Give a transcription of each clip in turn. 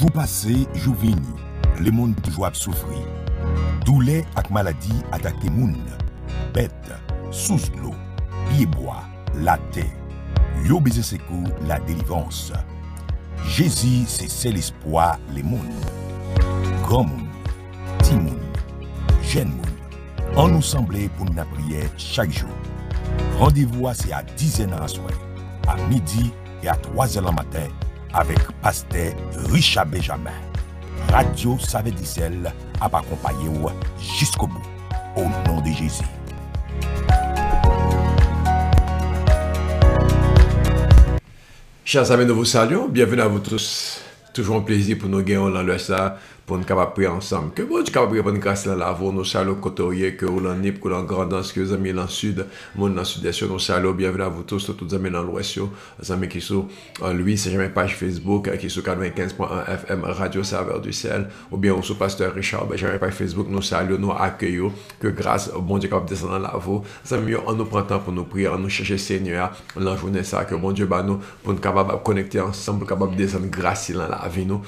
Jour passé, jour vini, le monde toujours a souffri. Douleur ak maladie attaqué moun, bête, sous l'eau, pied bois, la terre. Yo baiser secours, la délivrance. Jésus, c'est l'espoir, les mondes. Grand monde, petit monde, jeune monde. On nous semblait pour nous prier chaque jour. Rendez-vous c'est à 10h à soir, à midi et à 3h le matin avec pasteur Richard Benjamin. Radio Savedicel a accompagné jusqu'au bout. Au nom de Jésus. Chers amis, nous vous saluons. Bienvenue à vous tous. Toujours un plaisir pour nous gagner dans le ça, pour nous capables prier ensemble. Que bon Dieu capable de grâce dans la voix, nous saluons côté que vous l'en que l'en grandance, que vous amis dans le sud, monde dans le sud-est, nous saluons. Bienvenue à vous tous, tous les amis dans l'ouest, les amis qui sont en lui, c'est jamais page Facebook, qui sont 95.1 FM, Radio Saveur du Ciel, ou bien au pasteur Richard, jamais page Facebook, nous saluons, nous accueillons, que grâce au bon Dieu capable de descendre dans la voix, les amis, on nous prend temps pour nous prier, on nous chercher Seigneur, on la journée ça, que bon Dieu bat nous, pour nous capables de connecter ensemble, capable de descendre grâce dans la vie, nous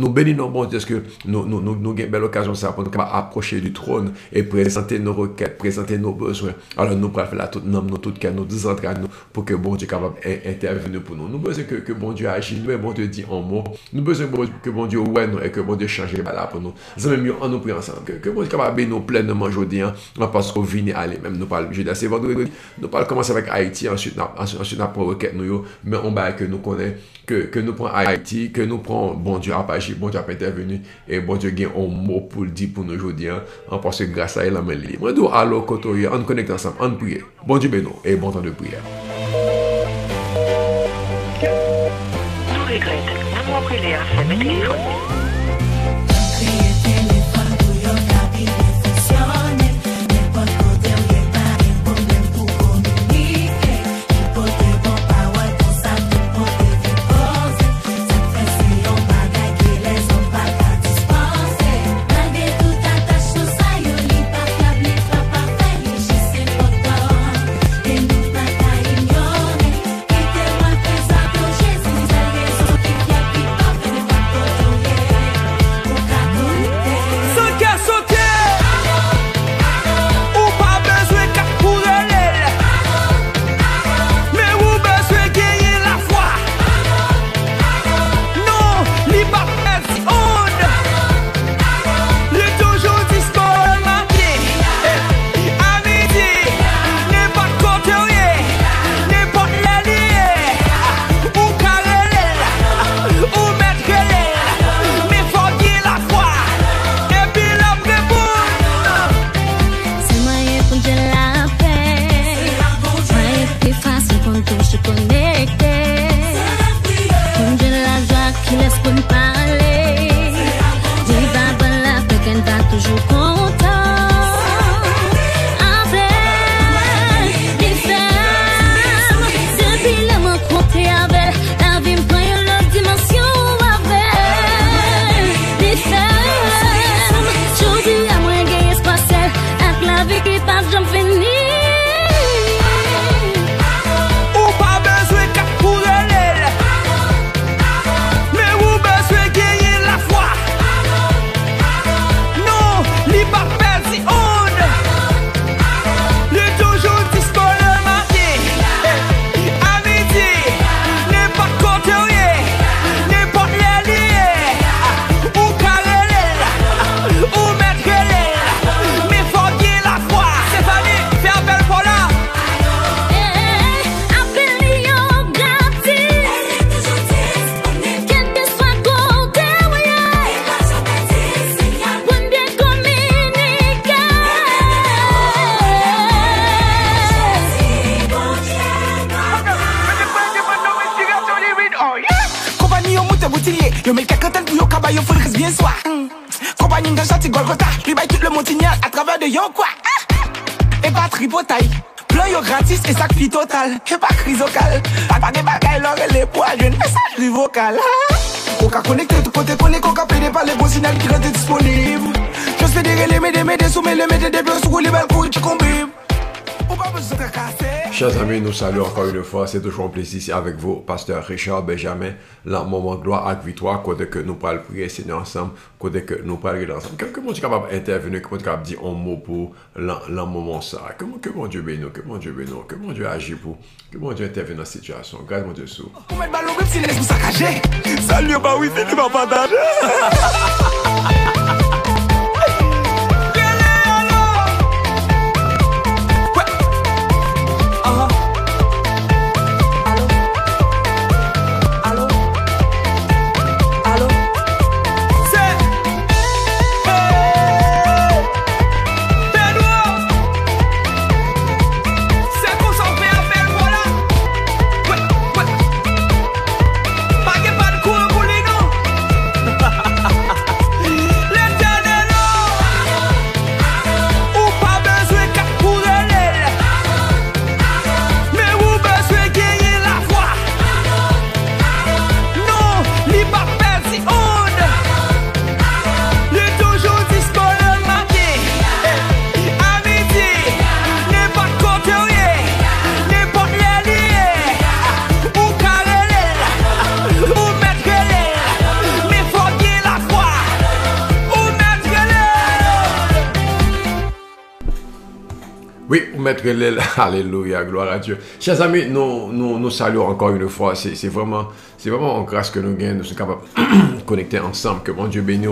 bénissons bon Dieu, parce que nous avons une belle occasion ça pour nous approcher du trône et présenter nos requêtes, présenter nos besoins. Alors nous pouvons faire la toute nom, tout cœur, nous désentraîner à nous pour que bon Dieu capable d'intervenir pour nous. Nous besoin que bon Dieu agisse, nous bon Dieu dit en mots. Nous besoin que bon Dieu ouais nous et que bon Dieu change là pour nous. C'est même mieux en nous prier ensemble que bon Dieu capable bénir nous pleinement aujourd'hui parce qu'on vient aller même nous parle jeudi c'est vendredi. Nous parle commencer avec Haïti ensuite après requête nous mais on va que nous connaît que nous prenons Haïti, que nous prenons bon Dieu à agir, bon Dieu à intervenir et bon Dieu gagne un mot pour le dire pour nous aujourd'hui, en parce que grâce à elle, on m'a dit. Moi, nous allons côtoyer, on connecte ensemble, on prie. Bon Dieu bénisse et bon temps de prière. Nous regrettons, nous avons appelé à faire téléphone. Yo met quelques têtes pour yo cabay yo frères bien soir. Compagnie de châti Golgotha, lui baille tout le montignal à travers de yo quoi. Et pas tripotaille, plein yo gratis et sac fi total. Et pas crise vocal, pas de bagaille l'or et les poids, je messagerie vocale. Coca connecté, tout côté connecté, coca pédé par les bons signaux qui restent disponibles. Je fais des relais, m'aider, soumettre, le mettre des blocs sur les balcons, tu combines. On pas besoin de casser. Chers amis, nous saluons encore une fois. C'est toujours un plaisir ici avec vous, pasteur Richard Benjamin. Là, moment gloire avec victoire, côté que nous parlons prier Seigneur ensemble, côté que nous parlons ensemble. Que mon Dieu capable d'intervenir, que mon Dieu capable de dire un mot pour le moment ça. Que mon Dieu bénisse, que mon Dieu bénisse, que mon Dieu agit pour, que mon Dieu intervienne dans la situation. Grâce mon Dieu sous. Pour mettre ballon, même si laisse vous saccager. Salut, bah oui, c'est qui va partager. Oui, mettre l'aile, alléluia, gloire à Dieu. Chers amis, nous saluons encore une fois. C'est vraiment en grâce que nous gagnons, nous sommes capables de connecter ensemble. Que bon Dieu bénisse.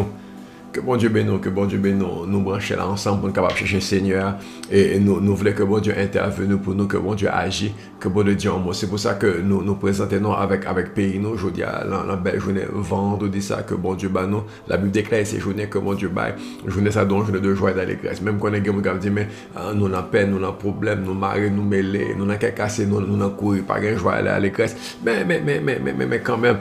Que bon Dieu bénisse, que bon Dieu bénisse, nous brancher là ensemble pour nous capables de chercher le Seigneur. Et nous voulons que bon Dieu intervienne pour nous, que bon Dieu agisse, que bon Dieu dise en mot. C'est pour ça que nous présentons avec pays, nous, aujourd'hui, la belle journée, vendredi, ça, que bon Dieu bat nous. La Bible déclare ces journées que bon Dieu bat. Journée ça, donc, journée de joie et d'allégresse. Même quand on a des gens qui disent, mais nous avons peine, nous avons problème, nous marrer, nous mêler, nous avons cassé, nous avons couru, pas de joie et d'allégresse. Mais quand même,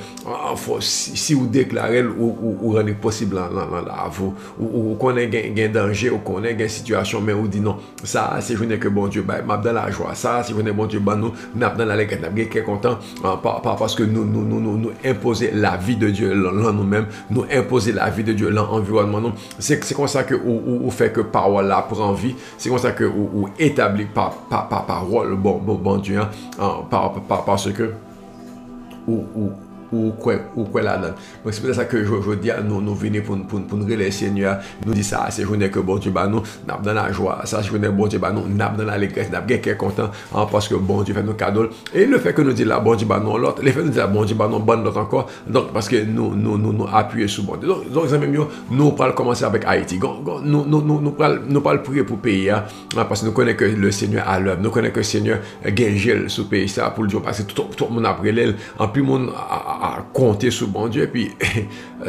si vous déclarez ou rendez possible là, vous, ou qu'on ait un danger, ou qu'on ait une situation, mais on dit non, ça c'est journée que bon Dieu bat, m'a dans la joie, ça c'est journée bon Dieu bat nous, n'a dans la légende, n'a bien content, parce que nous imposer la vie de Dieu là nous-mêmes, nous imposer la vie de Dieu dans l'environnement, c'est comme ça que ou fait que parole là prend vie, c'est comme ça que ou établit par parole bon Dieu, parce que ou quoi là-dedans. Donc c'est pour ça que je dis à nous venir pour nous relayer Seigneur, nous dit ça, c'est journée que bon Dieu bat nous, n'a dans la joie, ça c'est journée bon Dieu bat nous, n'a dans l'allégresse, n'a bien qu'être content, parce que bon Dieu fait nos cadeaux. Et le fait que nous dit là bon Dieu bat nous l'autre, le fait que nous dit là bon Dieu bat nous bonne l'autre encore, donc parce que nous appuyons sur bon Dieu. Donc ça même nous allons commencer avec Haïti. Nous allons prier pour le pays, parce que nous connaissons que le Seigneur a l'œuvre, nous connaissons que le Seigneur gagne gel sur le pays ça pour le jour, parce que tout le monde après l'aile, en plus le monde à compter sur bon Dieu, et puis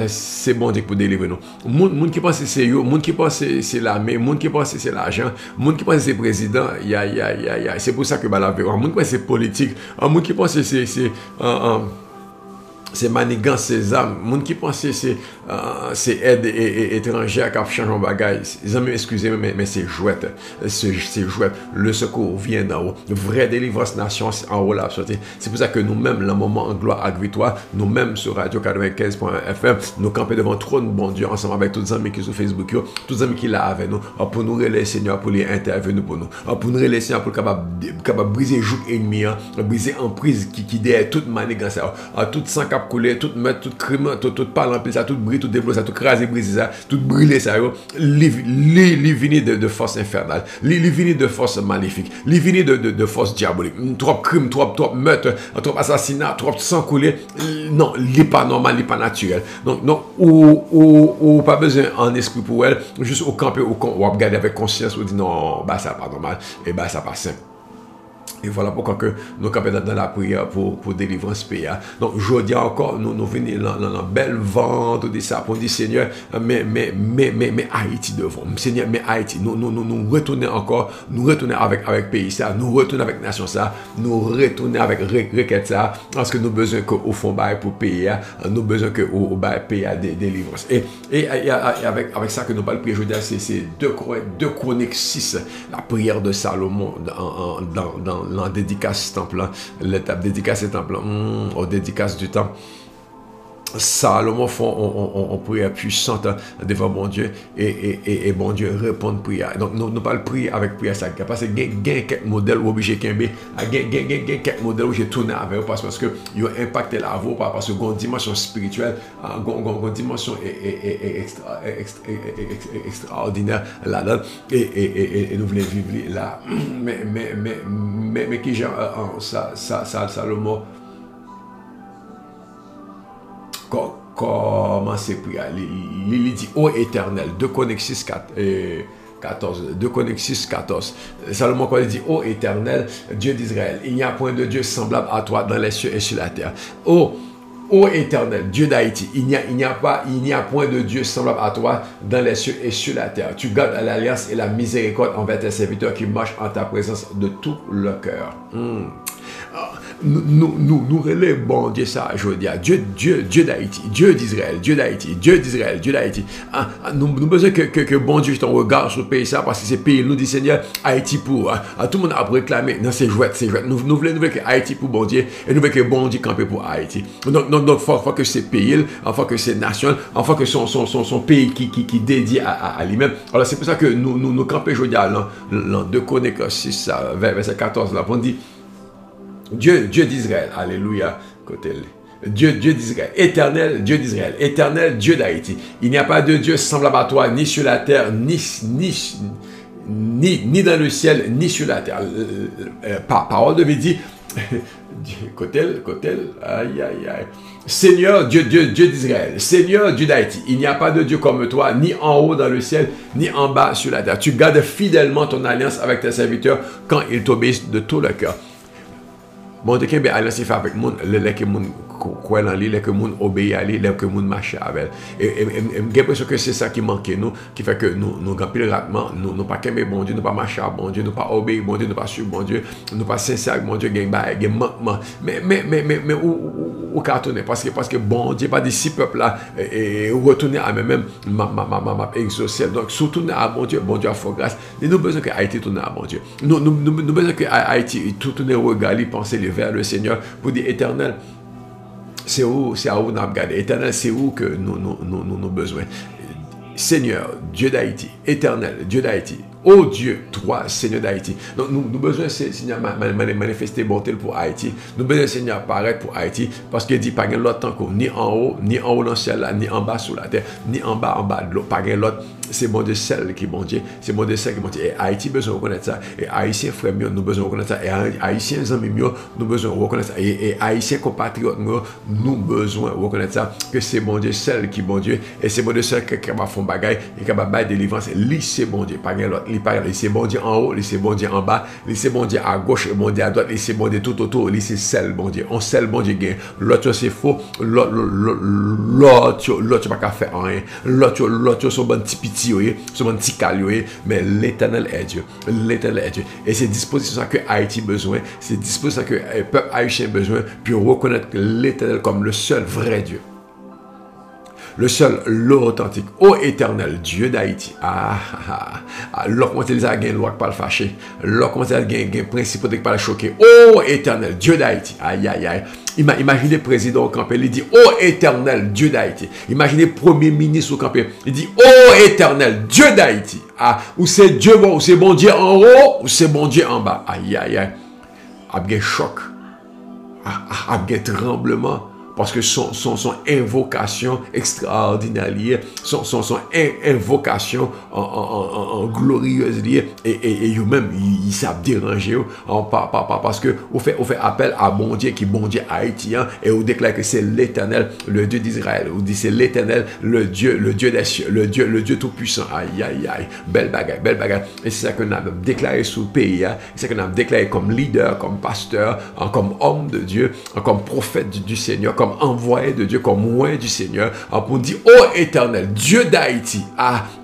c'est bon Dieu pour délivrer nous. Monde qui pense c'est eux, monde qui pense c'est l'armée, monde qui pense c'est l'argent, monde qui pense c'est président, c'est pour ça que la monde qui pense c'est politique, monde qui pense c'est manigance, c'est âmes. Moun qui pense c'est aide étrangère qui a changé en bagage. Ils ont excusez-moi, mais c'est jouette. C'est jouette. Le secours vient d'en haut. Vraie délivrance nation en haut là. C'est pour ça que nous-mêmes, le moment en gloire avec victoire, nous-mêmes sur Radio 95.fm, nous camper devant trône bon Dieu ensemble avec tous les amis qui sont sur Facebook, tous les amis qui là avec nous, pour nous relayer Seigneur, pour les intervenir pour nous, pour nous relayer Seigneur, pour capable briser joug ennemi, briser emprise qui derrière toute manigance, toute sang cap couler, tout mettre, tout crime, tout parler en plus, tout briller, tout développer, tout craser, briser ça, tout brûler ça, les venir de force infernale, les venir de force maléfique, les venir de force diabolique, trop crime, trop meurtre, trop assassinat, trop sang couler, non, il n'est pas normal, il n'est pas naturel. Donc, non, ou pas besoin en esprit pour elle, juste au camper, ou regarder avec conscience, ou dire non, bah ça pas normal, et bah ça pas simple. Et voilà pourquoi que nous campons dans la prière pour délivrance pays. Donc, je dis encore, nous venons dans la belle vente de ça pour dire Seigneur, mais Haïti devant. Seigneur, mais Haïti, nous retournons encore, nous retournons avec pays ça, nous retournons avec nation ça, nous retournons avec requête ça, parce que nous avons besoin qu'au fond bail pour pays, nous avons besoin que au bail pays à délivrance. Et avec ça que nous parlons prier, je dis c'est 2 Chroniques 6, la prière de Salomon dans la dédicace temple, l'étape dédicace temple, au dédicace du temps. Salomon font on prière puissante devant bon Dieu et bon Dieu répond prière. Donc nous pas le prier avec prière ça parce que gain quelques modèles obligé qu'un gain quelques modèles où j'ai tourné avec parce que ils ont impacté la vie parce que une dimension spirituelle une dimension extraordinaire là-dedans et nous voulons vivre là mais qui genre ça Salomon commencer prier. Il dit ô Éternel, 2 Chroniques 14. Salomon quand il dit ô Éternel, Dieu d'Israël, il n'y a point de Dieu semblable à toi dans les cieux et sur la terre. Ô Éternel, Dieu d'Haïti, il n'y a point de Dieu semblable à toi dans les cieux et sur la terre. Tu gardes l'alliance et la miséricorde envers tes serviteurs qui marchent en ta présence de tout leur cœur. Nous relèvons bon Dieu ça, je dis à Dieu d'Haïti, Dieu d'Israël, Dieu d'Haïti. Nous besoin que bon Dieu ton regard sur le pays ça, parce que c'est pays, nous dit Seigneur, Haïti pour. Tout le monde a réclamé, non c'est jouet. Nous voulons que Haïti pour bon Dieu, et nous voulons que bon Dieu campe pour Haïti. Donc faut que c'est pays, faut que c'est nation, faut que son pays qui dédié à lui-même. Alors c'est pour ça que nous campons aujourd'hui dans 2 Chroniques 6, verset 14, là, on dit, Dieu d'Israël, alléluia, côté Dieu d'Israël, éternel Dieu d'Haïti. Il n'y a pas de Dieu semblable à toi, ni sur la terre, ni dans le ciel, ni sur la terre. Parole de dit, côté, aïe. Seigneur Dieu d'Israël, Seigneur Dieu d'Haïti, il n'y a pas de Dieu comme toi, ni en haut dans le ciel, ni en bas sur la terre. Tu gardes fidèlement ton alliance avec tes serviteurs quand ils t'obéissent de tout leur cœur. Bon, de qu'il y a alliance avec le monde, les que monde croit en lui, les que monde obéit à lui, les que monde marche avec. Et j'ai l'impression que c'est ça qui manque nous, qui fait que nous gagnons rapidement, nous pas qu'aimer bon Dieu, nous pas marcher à bon Dieu, nous pas obéir bon Dieu, nous pas suivre bon Dieu, nous pas sincère avec bon Dieu, gagne manquement. Mais où cartonner parce que bon Dieu pas de si peuple là et retourner à même ma exaucer. Donc surtout à bon Dieu a fait grâce. Et nous besoin que Haïti tourne à bon Dieu. Nous besoin que Haïti tourne regarder, penser vers le Seigneur pour dire éternel. C'est à où nous avons regardé. Éternel, c'est où que nous besoin. Seigneur, Dieu d'Haïti, éternel, Dieu d'Haïti. Oh Dieu, toi, Seigneur d'Haïti. Donc, nous besoin, Seigneur, manifester bonté pour Haïti. Nous besoin, Seigneur, paraître pour Haïti. Parce qu'il dit, pas de l'autre temps, ni en haut dans le ciel, ni en bas sous la terre, ni en bas de l'eau. Pas de l'autre. C'est bon Dieu seul qui est bon Dieu. C'est bon Dieu seul qui est bon Dieu. Et Haïti besoin de reconnaître ça. Et Haïtiens frères mieux, nous besoin de reconnaître ça. Et Haïtiens amis mieux, nous besoin de reconnaître ça. Et Haïtiens compatriotes mieux, nous besoin de reconnaître ça. Que c'est bon Dieu seul qui est bon Dieu. Et c'est bon Dieu seul qui va faire bagaille et qui va faire délivrance. Lui, c'est bon Dieu. Pas de l'autre. C'est bon Dieu en haut, c'est bon Dieu en bas, c'est bon Dieu à gauche, bon Dieu à droite, c'est bon Dieu tout autour, c'est seul bon Dieu. On seul bon Dieu gagne. L'autre c'est faux, l'autre pas qu'à faire rien. L'autre sont bon petit petit, sont bon petit calé, mais l'Éternel est Dieu. L'Éternel est Dieu. Et c'est disposition que Haïti besoin, c'est disposition que le peuple haïtien besoin, puis reconnaître l'Éternel comme le seul vrai Dieu. Le seul, l'authentique. Ô éternel, Dieu d'Haïti. Là, comment il a gagné loi qui pas le fâcher. Là, comment il a gagné principe qui pas le choquer. Ô éternel, Dieu d'Haïti. Aïe. Imaginez le président au campé, il dit ô éternel, Dieu d'Haïti. Imaginez premier ministre au campé, il dit ô éternel, Dieu d'Haïti. Ou c'est Dieu bon, ou c'est bon Dieu en haut, ou c'est bon Dieu en bas. Aïe. Abgé choc. Abgé tremblement. Parce que son invocation extraordinaire liée, son invocation en glorieuse liée, et eux-mêmes, ils savent déranger, parce que vous fait appel à bon Dieu, qui est bon Dieu haïtien, et vous déclarez que c'est l'Éternel, le Dieu d'Israël, vous dites c'est l'Éternel, le Dieu des cieux, le Dieu tout-puissant, aïe, belle bagaille, et c'est ça que nous avons déclaré sous le pays, c'est ça que nous avons déclaré comme leader, comme pasteur, comme homme de Dieu, comme prophète du Seigneur, comme envoyé de Dieu, comme loin du Seigneur, pour dire, ô éternel, Dieu d'Haïti,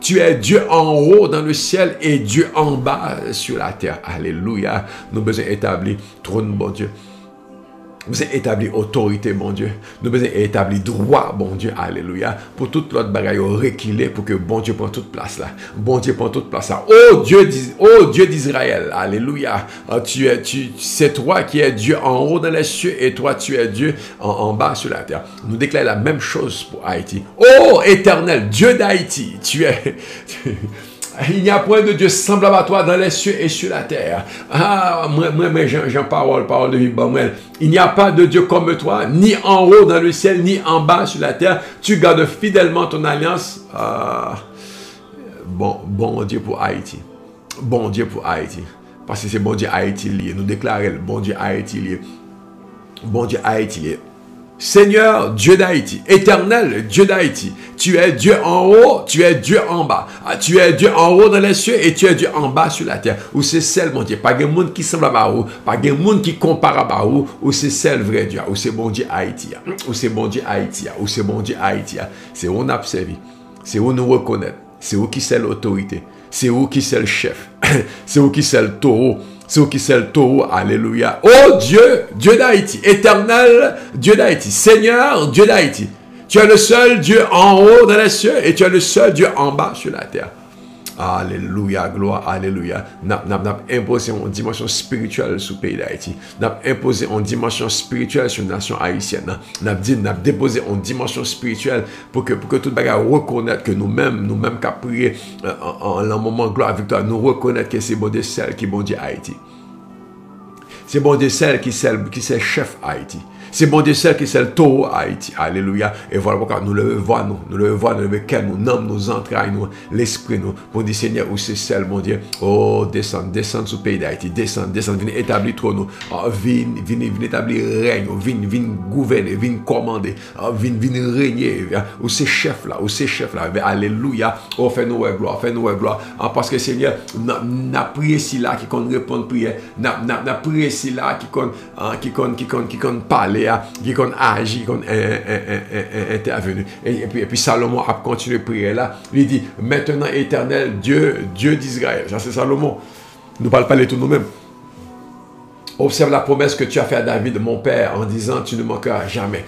tu es Dieu en haut dans le ciel et Dieu en bas sur la terre. Alléluia. Nous besoin établir trône, bon Dieu. Nous avons établi autorité, bon Dieu. Nous avons établi droit, bon Dieu. Alléluia. Pour toute l'autre bagaille reculer pour que bon Dieu prenne toute place là. Bon Dieu prend toute place là. Oh Dieu d'Israël. Alléluia. C'est toi qui es Dieu en haut dans les cieux et toi tu es Dieu en bas sur la terre. Nous déclarons la même chose pour Haïti. Oh Éternel, Dieu d'Haïti, tu es... Il n'y a point de Dieu semblable à toi dans les cieux et sur la terre. Ah, moi, Jean, parole de vie, il n'y a pas de Dieu comme toi, ni en haut dans le ciel, ni en bas sur la terre. Tu gardes fidèlement ton alliance. Ah, bon Dieu pour Haïti. Bon Dieu pour Haïti. Parce que c'est bon Dieu Haïti lié. Nous déclarons bon Dieu Haïti lié. Bon Dieu Haïti lié. Seigneur, Dieu d'Haïti, éternel, Dieu d'Haïti, tu es Dieu en haut, tu es Dieu en bas. Tu es Dieu en haut dans les cieux et tu es Dieu en bas sur la terre. Ou c'est celle, mon Dieu, pas de monde qui semble à vous, pas de monde qui compare à vous, ou c'est celle vrai Dieu, ou c'est bon Dieu Haïti, ou c'est bon Dieu Haïti, ou c'est bon Dieu Haïti. C'est où on a servi, c'est où nous reconnaître, c'est où qui c'est l'autorité, c'est où qui c'est le chef, c'est où qui c'est le taureau. C'est qui c'est le taureau, alléluia. Oh Dieu, Dieu d'Haïti, éternel, Dieu d'Haïti, Seigneur, Dieu d'Haïti. Tu es le seul Dieu en haut dans les cieux et tu es le seul Dieu en bas sur la terre. Alléluia, gloire, alléluia. N'a imposé une dimension spirituelle sur le pays d'Haïti. N'a imposé une dimension spirituelle sur la nation haïtienne. N'a déposé une dimension spirituelle pour que tout le monde reconnaisse que nous-mêmes qu'à prier en un moment de gloire victoire, nous reconnaissons que c'est bon Dieu celle qui est bon Dieu Haïti. C'est bon Dieu celle qui est chef Haïti. C'est bon Dieu seul qui c'est le taureau Haïti. Alléluia. Et voilà pourquoi nous le voyons, nous le cœur, nous nommons nos entrailles, nous, l'esprit, nous, pour dire Seigneur, où c'est seul, mon Dieu. Oh, descend sur le pays d'Haïti. Descend, venez établir trop nous. Venez établir règne, venez gouverner, venez commander, venez régner. Où c'est chef là. Alléluia. Oh, fais-nous gloire. Parce que Seigneur, n'a prié si là qui compte répondre prière. N'a prié si là qui compte parler. Qui qu'on agit, qui qu'on intervenu. Et puis Salomon a continué à prier là. Il dit, maintenant éternel Dieu d'Israël. Ça c'est Salomon. Nous ne parlons pas de tout nous-mêmes. Observe la promesse que tu as fait à David, mon père, en disant, tu ne manqueras jamais.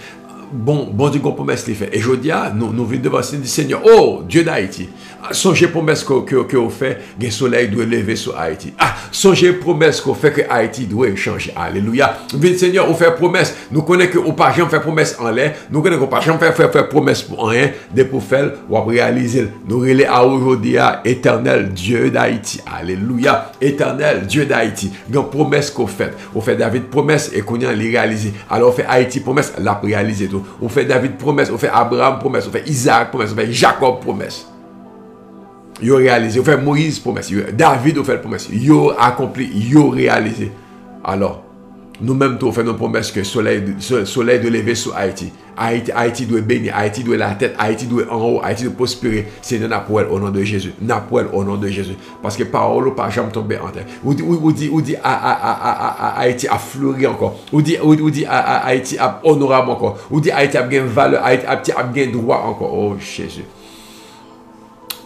Bon Dieu, qu'on promesse les fait. Et je dis, nous venons devant le Seigneur, oh, Dieu d'Haïti. Songez promesse que vous fait, que le soleil doit lever sur Haïti. Songez promesse qu'on fait que Haïti doit changer. Alléluia. Seigneur, on fait promesse. Nous connaissons que on pas jamais faire promesse en l'air. Nous connaissons qu'on pas jamais faire promesse pour rien. Dès pour faire, on va réaliser. Nous relais à aujourd'hui, éternel Dieu d'Haïti. Alléluia. Éternel Dieu d'Haïti. Une promesse qu'on fait. On fait David promesse et qu'on y a réalisé. Alors on fait Haïti promesse, l'a réalisé tout. On fait David promesse, on fait Abraham promesse, on fait Isaac promesse, on fait Jacob promesse. Ils ont réalisé, on fait Moïse promesse, David a fait promesse, ils ont accompli, ils ont réalisé. Alors, nous-mêmes, nous faisons nos promesses que le soleil doit lever sur Haïti. Haïti doit bénir, Haïti doit la tête, Haïti doit en haut, Haïti doit prospérer. C'est nous n'appelle au nom de Jésus. N'appelle au nom de Jésus. Parce que parole n'a pas jamais tombé en terre. Ou dit Haïti a fleuri encore. Ou dit Haïti a honorable encore. Ou dit Haïti a bien valeur, Haïti a bien droit encore. Oh Jésus.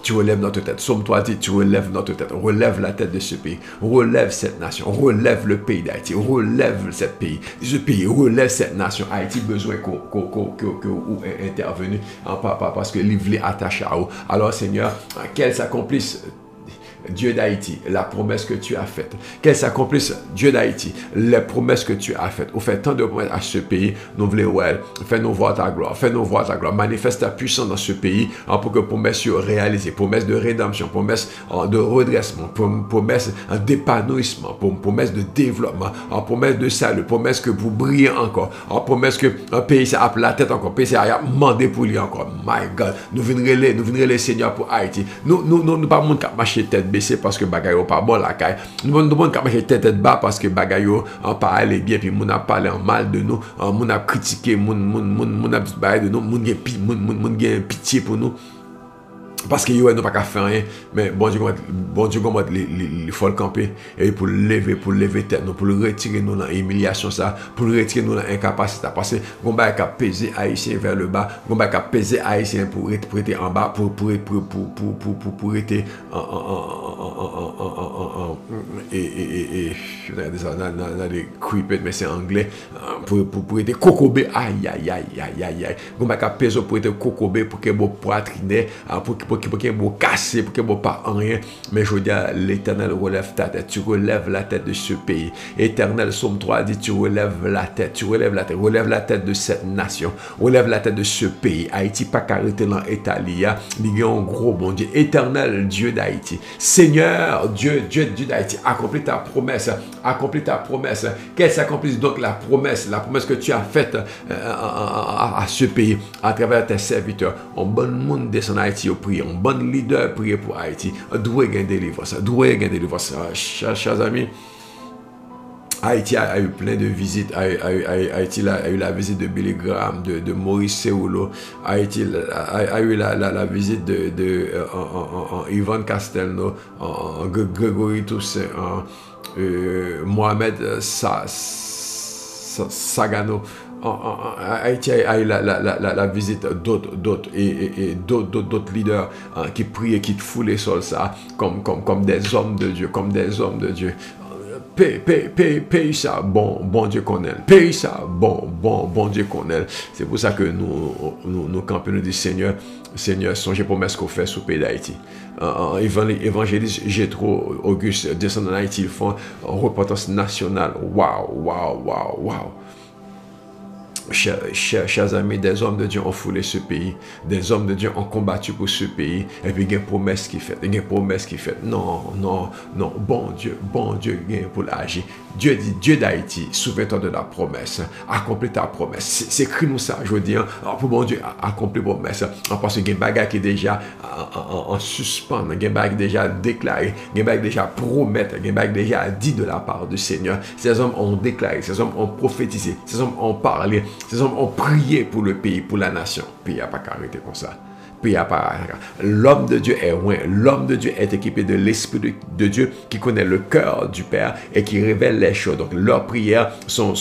Tu relèves notre tête. Somme toi dit, tu relèves notre tête. Relève la tête de ce pays. Relève cette nation. Relève le pays d'Haïti. Relève ce pays. Relève cette nation. Haïti besoin qu'on intervenu parce que l'ivre est attaché à vous. Alors Seigneur, qu'elle s'accomplisse. Dieu d'Haïti, la promesse que tu as faite. Qu'elle s'accomplisse, Dieu d'Haïti, les promesses que tu as faites. Ou fait tant de promesses à ce pays, nous voulons, fais-nous voir ta gloire, manifeste ta puissance dans ce pays, pour que promesses soient réalisées, promesses de rédemption, promesses de redressement, promesses d'épanouissement, promesses de développement, promesses de salut, promesses que vous brillez encore, promesses que un pays s'appelle la tête encore, pays s'est demandé pour lui encore. My God, nous venons les Seigneur pour Haïti. Nous pas monde qui marcher tête baissé parce que bagayo pas bon la caille. Nous demandons qu'à marcher tête bas parce que bagayo en parler bien puis moun a parlé en mal de nous, moun a critiqué, moun a dit de nous, moun gen pitié pour nous. Parce que nous pas qu'à faire rien, mais bon Dieu comment il faut le camper et pour lever tête nous, pour le retirer nous dans l'humiliation ça, pour le retirer nous dans l'incapacité, parce que on va qu'à peser haïtien vers le bas, on va qu'à peser haïtien pour être en bas, pour être dans les creeped mais c'est anglais, pour être cocobé, aïe, on va qu'à peser pour être cocobé pour que bon poitrine, pour qu'il y ait beau casser, pour qu'il y ait beau pas en rien. Mais je dis à l'Éternel, relève ta tête. Tu relèves la tête de ce pays. Éternel, Somme 3 dit, tu relèves la tête. Tu relèves la tête. Relève la tête de cette nation. Relève la tête de ce pays. Haïti, pas qu'arrêter dans l'Italie. Il y a un gros bon Dieu. Éternel, Dieu d'Haïti. Seigneur, Dieu d'Haïti. Accomplis ta promesse. Accomplis ta promesse. Qu'elle s'accomplisse donc la promesse que tu as faite à ce pays à travers tes serviteurs. Un bon monde descend en Haïti au prier. Un bon leader prier pour Haïti. D'où est délivrance? Chers amis, Haïti a eu plein de visites. Haïti a eu la visite de Billy Graham, de Maurice Seulo. Haïti a eu la visite de Yvonne Castelnau, Grégory Toussaint, Mohamed Sagano. Haïti a eu la visite d'autres leaders qui prient et qui foulent les sols ça comme des hommes de Dieu, Pays ça, bon Dieu qu'on aime. Pays ça, bon Dieu qu'on aime. C'est pour ça que nous campons, nous disons Seigneur, songez promesse qu'on fait sur le pays d'Haïti. Évangéliste Gétro Auguste descend en Haïti, ils font repentance nationale. Wow. Chers amis, des hommes de Dieu ont foulé ce pays, des hommes de Dieu ont combattu pour ce pays, et puis il y a une promesse qui fait, Non, bon Dieu, pour l'agir. Dieu dit, Dieu d'Haïti, souviens-toi de la promesse, accomplis ta promesse. C'est écrit nous ça, je veux dire, pour bon Dieu, accomplis la promesse, parce qu'il y a un bagage qui est déjà en suspens, il y a un bagage déjà déclaré, il y a un bagage déjà promis, il y a un bagage déjà dit de la part du Seigneur. Ces hommes ont déclaré, ces hommes ont prophétisé, ces hommes ont parlé, ces hommes ont prié pour le pays, pour la nation. Puis il n'y a pas qu'à arrêter comme ça. L'homme de Dieu est loin. L'homme de Dieu est équipé de l'Esprit de Dieu qui connaît le cœur du Père et qui révèle les choses. Donc leurs prières sont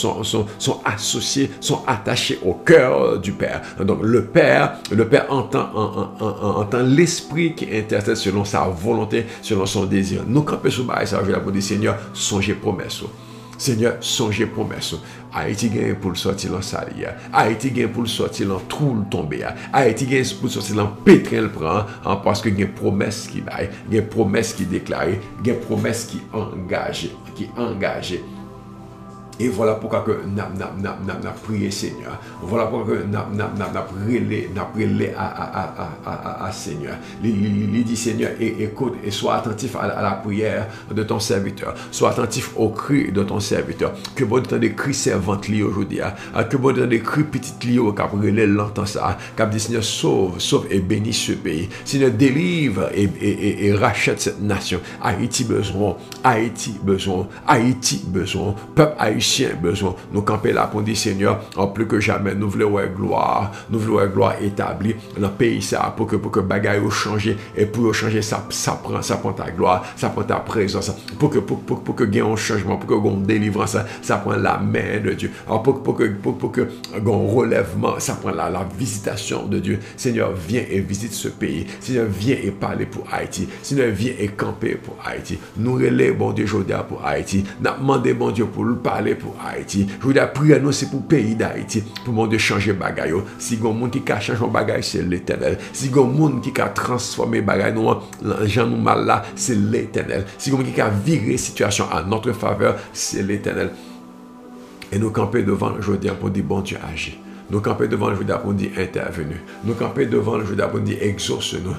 associées, sont attachées au cœur du Père. Donc le Père entend l'Esprit qui intercède selon sa volonté, selon son désir. Nous campons sous bas et ça, je vais dire Seigneur, songez promesse. Seigneur, songez promesse. Haïti gagne pour le sortir dans sali. Haïti gagne pour le sortir dans trou le tomber. Haïti gagne pour le sortir dans pétrin le prend parce que il y a une promesse qui baille, il y a une promesse qui déclare, il y a une promesse qui engage. Et voilà pourquoi que n'a prié Seigneur. Voilà pourquoi que n'a prié à Seigneur. Il dit Seigneur, écoute et sois attentif à la prière de ton serviteur. Sois attentif aux cris de ton serviteur. Que bon temps des cris servantes li aujourd'hui. Que bon temps des cris petites li au cap relais l'entend ça. Cap dit Seigneur sauve et bénis ce pays. Seigneur délivre et rachète cette nation. Haïti besoin. Peuple haïtien besoin. Nous camper là pour dire Seigneur, en plus que jamais, nous voulons gloire établie dans le pays ça pour que bagaille changer et pour changer ça prend ta gloire, ça prend ta présence pour que gagne un changement, pour que gagne délivrance, ça prend la main de Dieu. Alors pour que gagne relèvement, ça prend la visitation de Dieu. Seigneur, viens et visite ce pays. Seigneur, viens et parler pour Haïti. Seigneur, viens et camper pour Haïti. Nous relais bon Dieu aujourd'hui pour Haïti. Nous demandons bon Dieu pour le parler pour Haïti. Je vous dis, prière nous, c'est pour le pays d'Haïti, pour le monde de changer bagaille. Si il y a un monde qui a changé bagaille, c'est l'Éternel. Si il y a un monde qui a transformé bagaille, nous, gens nous mal là, c'est l'Éternel. Si il y a un monde qui a viré situation à notre faveur, c'est l'Éternel. Et nous camper devant aujourd'hui pour dire, bon Dieu, agis. Nous camper devant le Judas pour dire intervenu. Nous camper devant le Judas pour dire exauce-nous.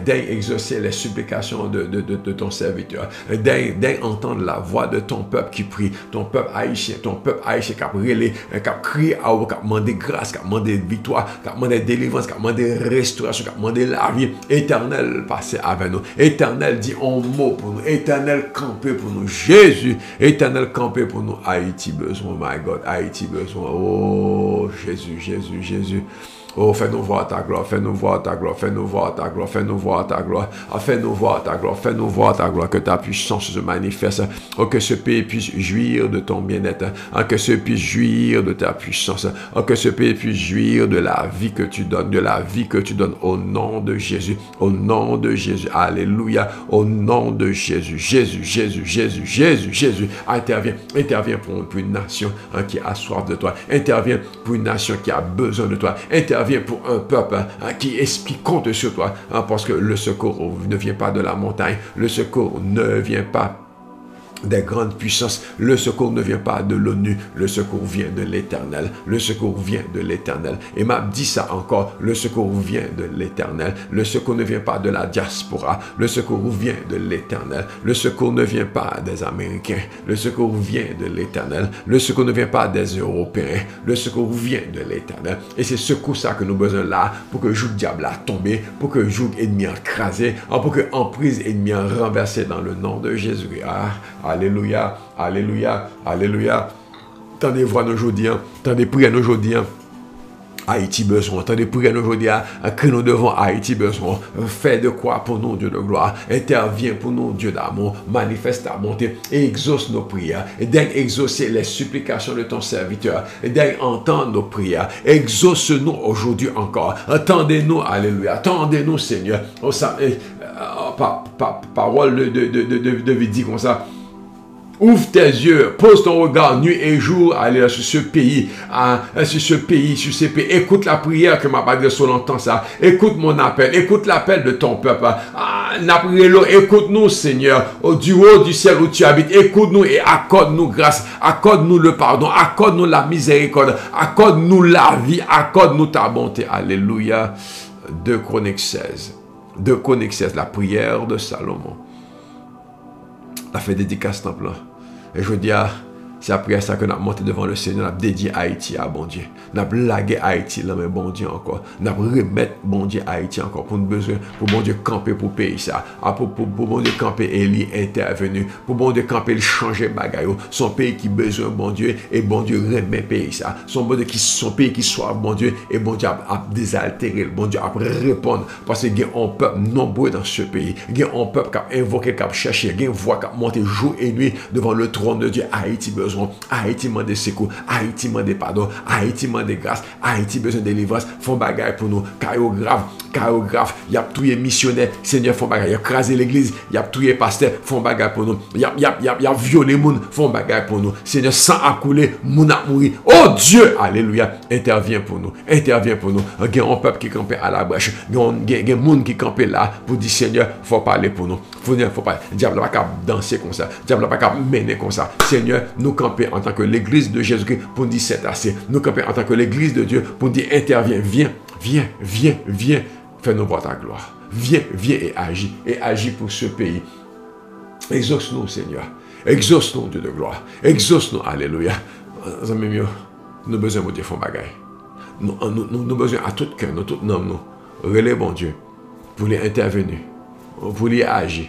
Daigne exaucer les supplications de ton serviteur. Daigne entendre la voix de ton peuple qui prie. Ton peuple haïtien qui a brûlé, qui a crié à vous, qui a demandé grâce, qui a demandé victoire, qui a demandé délivrance, qui a demandé restauration, qui a demandé la vie. Éternel, passez avec nous. Éternel, dit un mot pour nous. Éternel, campez pour nous. Jésus, éternel, campez pour nous. Haïti besoin, my God. Haïti besoin. Oh, Jésus. Oh, fais-nous voir ta gloire, fais-nous voir ta gloire, fais-nous voir ta gloire, fais-nous voir ta gloire, fais-nous voir ta gloire, fais-nous voir ta gloire, que ta puissance se manifeste, oh, que ce pays puisse jouir de ton bien-être, oh, que ce pays puisse jouir de ta puissance, oh, que ce pays puisse jouir de la vie que tu donnes, au nom de Jésus, au nom de Jésus, alléluia, au nom de Jésus, Jésus, interviens pour une nation hein, qui a soif de toi, interviens pour une nation qui a besoin de toi, interviens pour un peuple qui compte sur toi, hein, parce que le secours ne vient pas de la montagne, le secours ne vient pas des grandes puissances, le secours ne vient pas de l'ONU, le secours vient de l'Éternel, le secours vient de l'Éternel. Et m'a dit ça encore, le secours vient de l'Éternel, le secours ne vient pas de la diaspora, le secours vient de l'Éternel, le secours ne vient pas des Américains, le secours vient de l'Éternel, le secours ne vient pas des Européens, le secours vient de l'Éternel. Et c'est ce coup ça que nous avons besoin là, pour que le joug diable a tombé, pour que le joug ennemi a crasé, pour que l'emprise ennemi a renversé dans le nom de Jésus. Alléluia, alléluia, alléluia. Tendez voix nous aujourd'hui, tendez prière nous aujourd'hui. Haïti besoin, tendez prière nous aujourd'hui, que nous devons Haïti besoin. Fais de quoi pour nous, Dieu de gloire. Interviens pour nous, Dieu d'amour. Manifeste ta bonté et exauce nos prières. Et daigne exaucer les supplications de ton serviteur. Et daigne entendre nos prières. Exauce-nous aujourd'hui encore. Attendez-nous, alléluia. Attendez-nous, Seigneur. Parole de dit comme ça. Ouvre tes yeux, pose ton regard nuit et jour, allez sur ce pays, sur ces pays. Écoute la prière que m'a parlé sur longtemps ça. Écoute mon appel, écoute l'appel de ton peuple. Écoute-nous, Seigneur, du haut du ciel où tu habites. Écoute-nous et accorde-nous grâce, accorde-nous le pardon, accorde-nous la miséricorde, accorde-nous la vie, accorde-nous ta bonté. Alléluia. 2 Chroniques 16. 2 Chroniques 16, la prière de Salomon. La fait dédicace temple. Et je dis, c'est après ça que nous avons monté devant le Seigneur, nous avons dédié Haïti à bon Dieu. Nous avons lagué Haïti là, mais bon Dieu encore. Nous avons remettre bon Dieu Haïti encore pour nous besoin, pour bon Dieu camper pour pays ça. Pour bon Dieu camper Élie intervenu, pour bon Dieu camper changer bagaille. Son pays qui besoin bon Dieu et bon Dieu remet pays ça. Son pays qui soit bon Dieu et bon Dieu a désaltéré, bon Dieu a répondre parce qu'il y a un peuple nombreux dans ce pays. Il y a un peuple qui a invoqué, qui a cherché, il y a une voix qui a monté jour et nuit devant le trône de Dieu. Haïti besoin. Haïti m'a des secours, Haïti m'a des pardons, Haïti m'a des grâces, Haïti besoin de délivrance, font bagaille pour nous, chorégraphe, il y a tous les missionnaires, Seigneur font bagaille, il y a crasé l'église, il y a tous les pasteurs, font bagaille pour nous, il y a violé moun, font bagaille pour nous, Seigneur sang a coulé, moun a mouru, oh Dieu, alléluia, intervient pour nous, il y a un peuple qui campait à la brèche, il y a un monde qui campait là, pour dire Seigneur, faut parler pour nous, faut parler, diable n'a pas qu'à danser comme ça, diable n'a pas qu'à mener comme ça, Seigneur, nous camper en tant que l'église de Jésus-Christ pour dire c'est assez. Nous camper en tant que l'église de Dieu pour dire interviens, viens, fais-nous voir ta gloire. Viens et agis pour ce pays. Exauce-nous, Seigneur. Exauce-nous, Dieu de gloire. Exauce-nous, alléluia. Nous avons besoin de Dieu font bagaille. Nous avons besoin à tout cœur, tout nom, relais bon Dieu, pour les intervenir, pour les agir,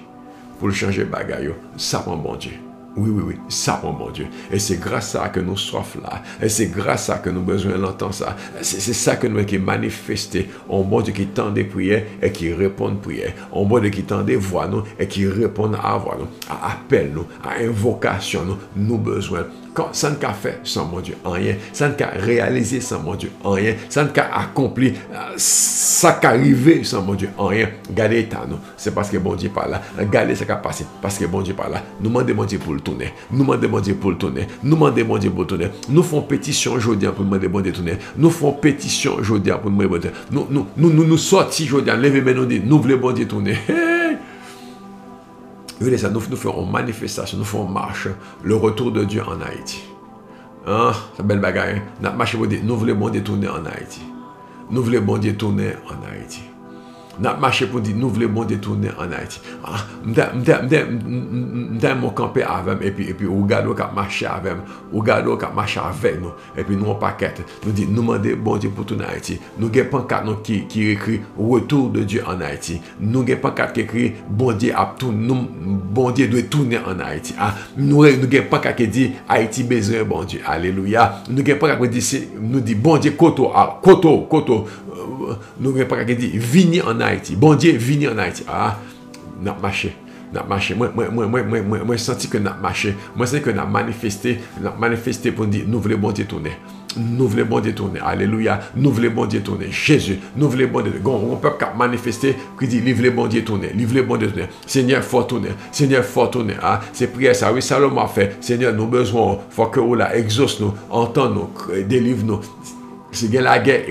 pour le changer bagaille. Ça prend bon Dieu. Oui, ça, mon bon Dieu. Et c'est grâce à ça que nous soif là. Et c'est grâce à ça que nous besoin d'entendre ça. C'est ça que nous avons manifesté. Un bon Dieu qui tend des prières et qui répond aux prières. Un bon Dieu qui tend des voix nous et qui répond à voix nous, à appel nous, à invocation nous besoin. Quand ça ne qu'a fait sans mon Dieu rien, ça ne qu'a réalisé sans mon Dieu rien, ça ne qu'a accompli, ça qu'a arrivé sans mon Dieu rien. Gardez l'état nous, c'est parce que bon Dieu par là. Gardez ce qui a passé, parce que bon Dieu par là. Nous demandons bon Dieu pour le tourner. Nous demandons bon Dieu pour le tourner. Nous demandons bon Dieu pour le tourner. Nous faisons pétition aujourd'hui pour demander bon Dieu tourner. Nous faisons pétition aujourd'hui pour demander bon Dieu. Nous sortis aujourd'hui, levez nous dit, nous voulons bon Dieu tourner. Nous ferons manifestation, nous ferons marche, le retour de Dieu en Haïti. C'est belle bagaille. Nous voulons bon Dieu tourner en Haïti. Nous voulons bon Dieu tourner en Haïti. N'a marché pour dire nous voulons bon détourner en Haïti. M'dam mon campé avec et puis ou gado qui marcher avec ou gado qui marcher avec nous et puis nous on paquette nous dit nous demander bon Dieu pour tout en Haïti. Nous gain pancarte qui écrit retour de Dieu en Haïti. Nous gain pancarte qui écrit bon Dieu a tout nous bon Dieu doit tourner en Haïti. Nous gain pancarte qui dit Haïti besoin bon Dieu. Alléluia. Nous gain pancarte qui dit nous dit bon Dieu koto nous gain pancarte qui dit vini en Haïti. Bon Dieu, vini en Haïti. N'a marché. Moi, senti que n'a marché. Moi, senti que n'a manifesté pour dire, nous voulons bon Dieu tourner. Nous voulons bon Dieu tourner. Alléluia. Nous voulons bon Dieu tourner. Jésus, nous voulons bon Dieu tourner. On peut pas manifester qui dit, nous voulons bon Dieu tourner. Nous voulons bon Dieu tourner. Seigneur, faut tourner. Seigneur, faut tourner. C'est prière ça. Oui, Salomon a fait. Seigneur, nous besoin. Faut que vous la exauce nous, entend nous, délivre nous. Si il y a la guerre,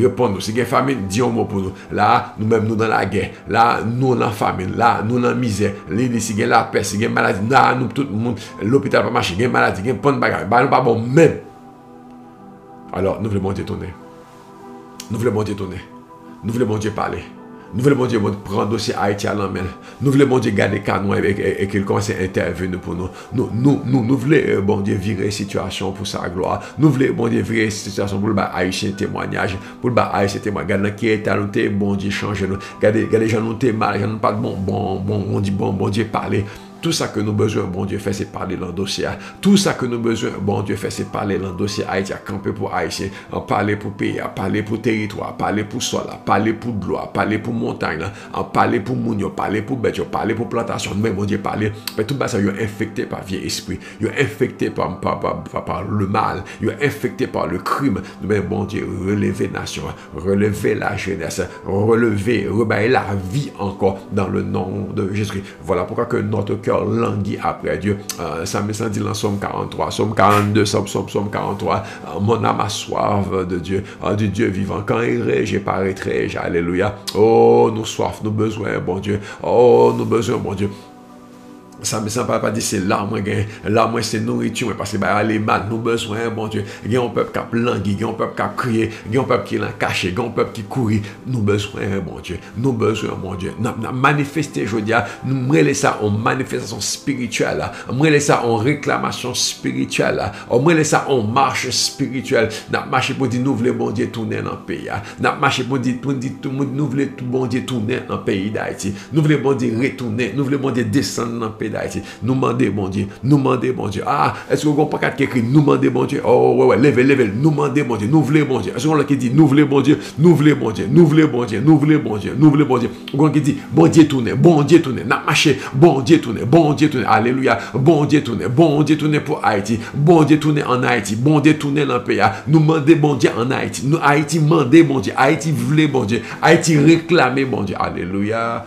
répond-nous. Si il y a famine, dis un mot pour nous. Là, nous-mêmes, nous dans la guerre. Là, nous dans la famine. Là, nous dans la misère. Si il y a la peste, si il y a maladie. Là, nous, tout le monde, l'hôpital pas marcher. Il y a maladie, il y a plein de bagages. Bah, nous pas bon même. Alors, nous voulons bon Dieu tourner. Nous voulons bon Dieu tourner. Nous voulons bon Dieu parler. Nous voulons bon Dieu prendre dossier Haïti à l'emmène. Nous voulons bon Dieu garder canon et qu'il commence à intervenir pour nous. Nous voulons bon Dieu virer situation pour sa gloire. Nous voulons bon Dieu virer situation pour le bas Haïtien témoignage. Pour le bas Haïtien témoignage. Gardez qui est talenté, bon Dieu changer nous. Gardez les gens nous t'es mal, les gens nous parlent on dit bon Dieu parler. Tout ça que nous besoin, bon Dieu fait, c'est parler dans le dossier. Tout ça que nous besoin, bon Dieu fait, c'est parler dans le dossier Haïti, à camper pour Haïtien, à parler pour pays, à parler pour territoire, à parler pour sol, à parler pour de l'eau, à parler pour montagne, à parler pour mounio, à parler pour bête, à parler pour plantation. Mais bon Dieu parler, mais tout ça, ils sont infectés par vieux esprit, ils sont infectés par le mal, ils sont infectés par le crime. Mais bon Dieu, relever nation, relever la jeunesse, relever la vie encore dans le nom de Jésus. Voilà pourquoi que notre cœur languit après Dieu. Ça me dit dans Somme 43, Somme 42, Somme 43. Mon âme a soif de Dieu, du Dieu vivant. Quand irai-je, paraîtrai-je. Alléluia. Oh, nous soif, nous besoin, bon Dieu. Oh, nous besoin, bon Dieu. Ça me semble pas dire c'est là moi c'est nourriture parce que bah les mal nous besoin bon Dieu il y a un peuple qui languit il y a un peuple qui crier il y a un peuple qui l'a caché il y a un peuple qui courir nous besoin bon Dieu manifester je veux dire nous mêler ça en manifestation spirituelle mêler ça en réclamation spirituelle mêler ça en marche spirituelle n'a marché pour dire nous voulons bon Dieu tourner dans le pays n'a marché pour dire nous voulons bon Dieu tourner dans le pays d'Haïti nous voulons bon Dieu retourner nous voulons bon Dieu descendre dans le pays d'Haïti. Nous demandez bon Dieu. Est-ce que vous comprenez pas qui écrit nous demandez bon Dieu? Oh ouais, levez. Nous demandez bon Dieu. Nous voulons bon Dieu. Est-ce qu'on qui dit nous voulons bon Dieu? Nous voulons bon Dieu. Nous voulons bon Dieu. Nous voulons bon Dieu. Nous voulons bon Dieu. On qui dit bon Dieu tourner. N'a marché. Bon Dieu tourner. Alléluia. Bon Dieu tourner pour Haïti. Bon Dieu tourner en Haïti. Bon Dieu tourner dans le pays. Nous demandez bon Dieu en Haïti. Nous Haïti demandez bon Dieu. Haïti voulait bon Dieu. Haïti réclamer bon Dieu. Alléluia.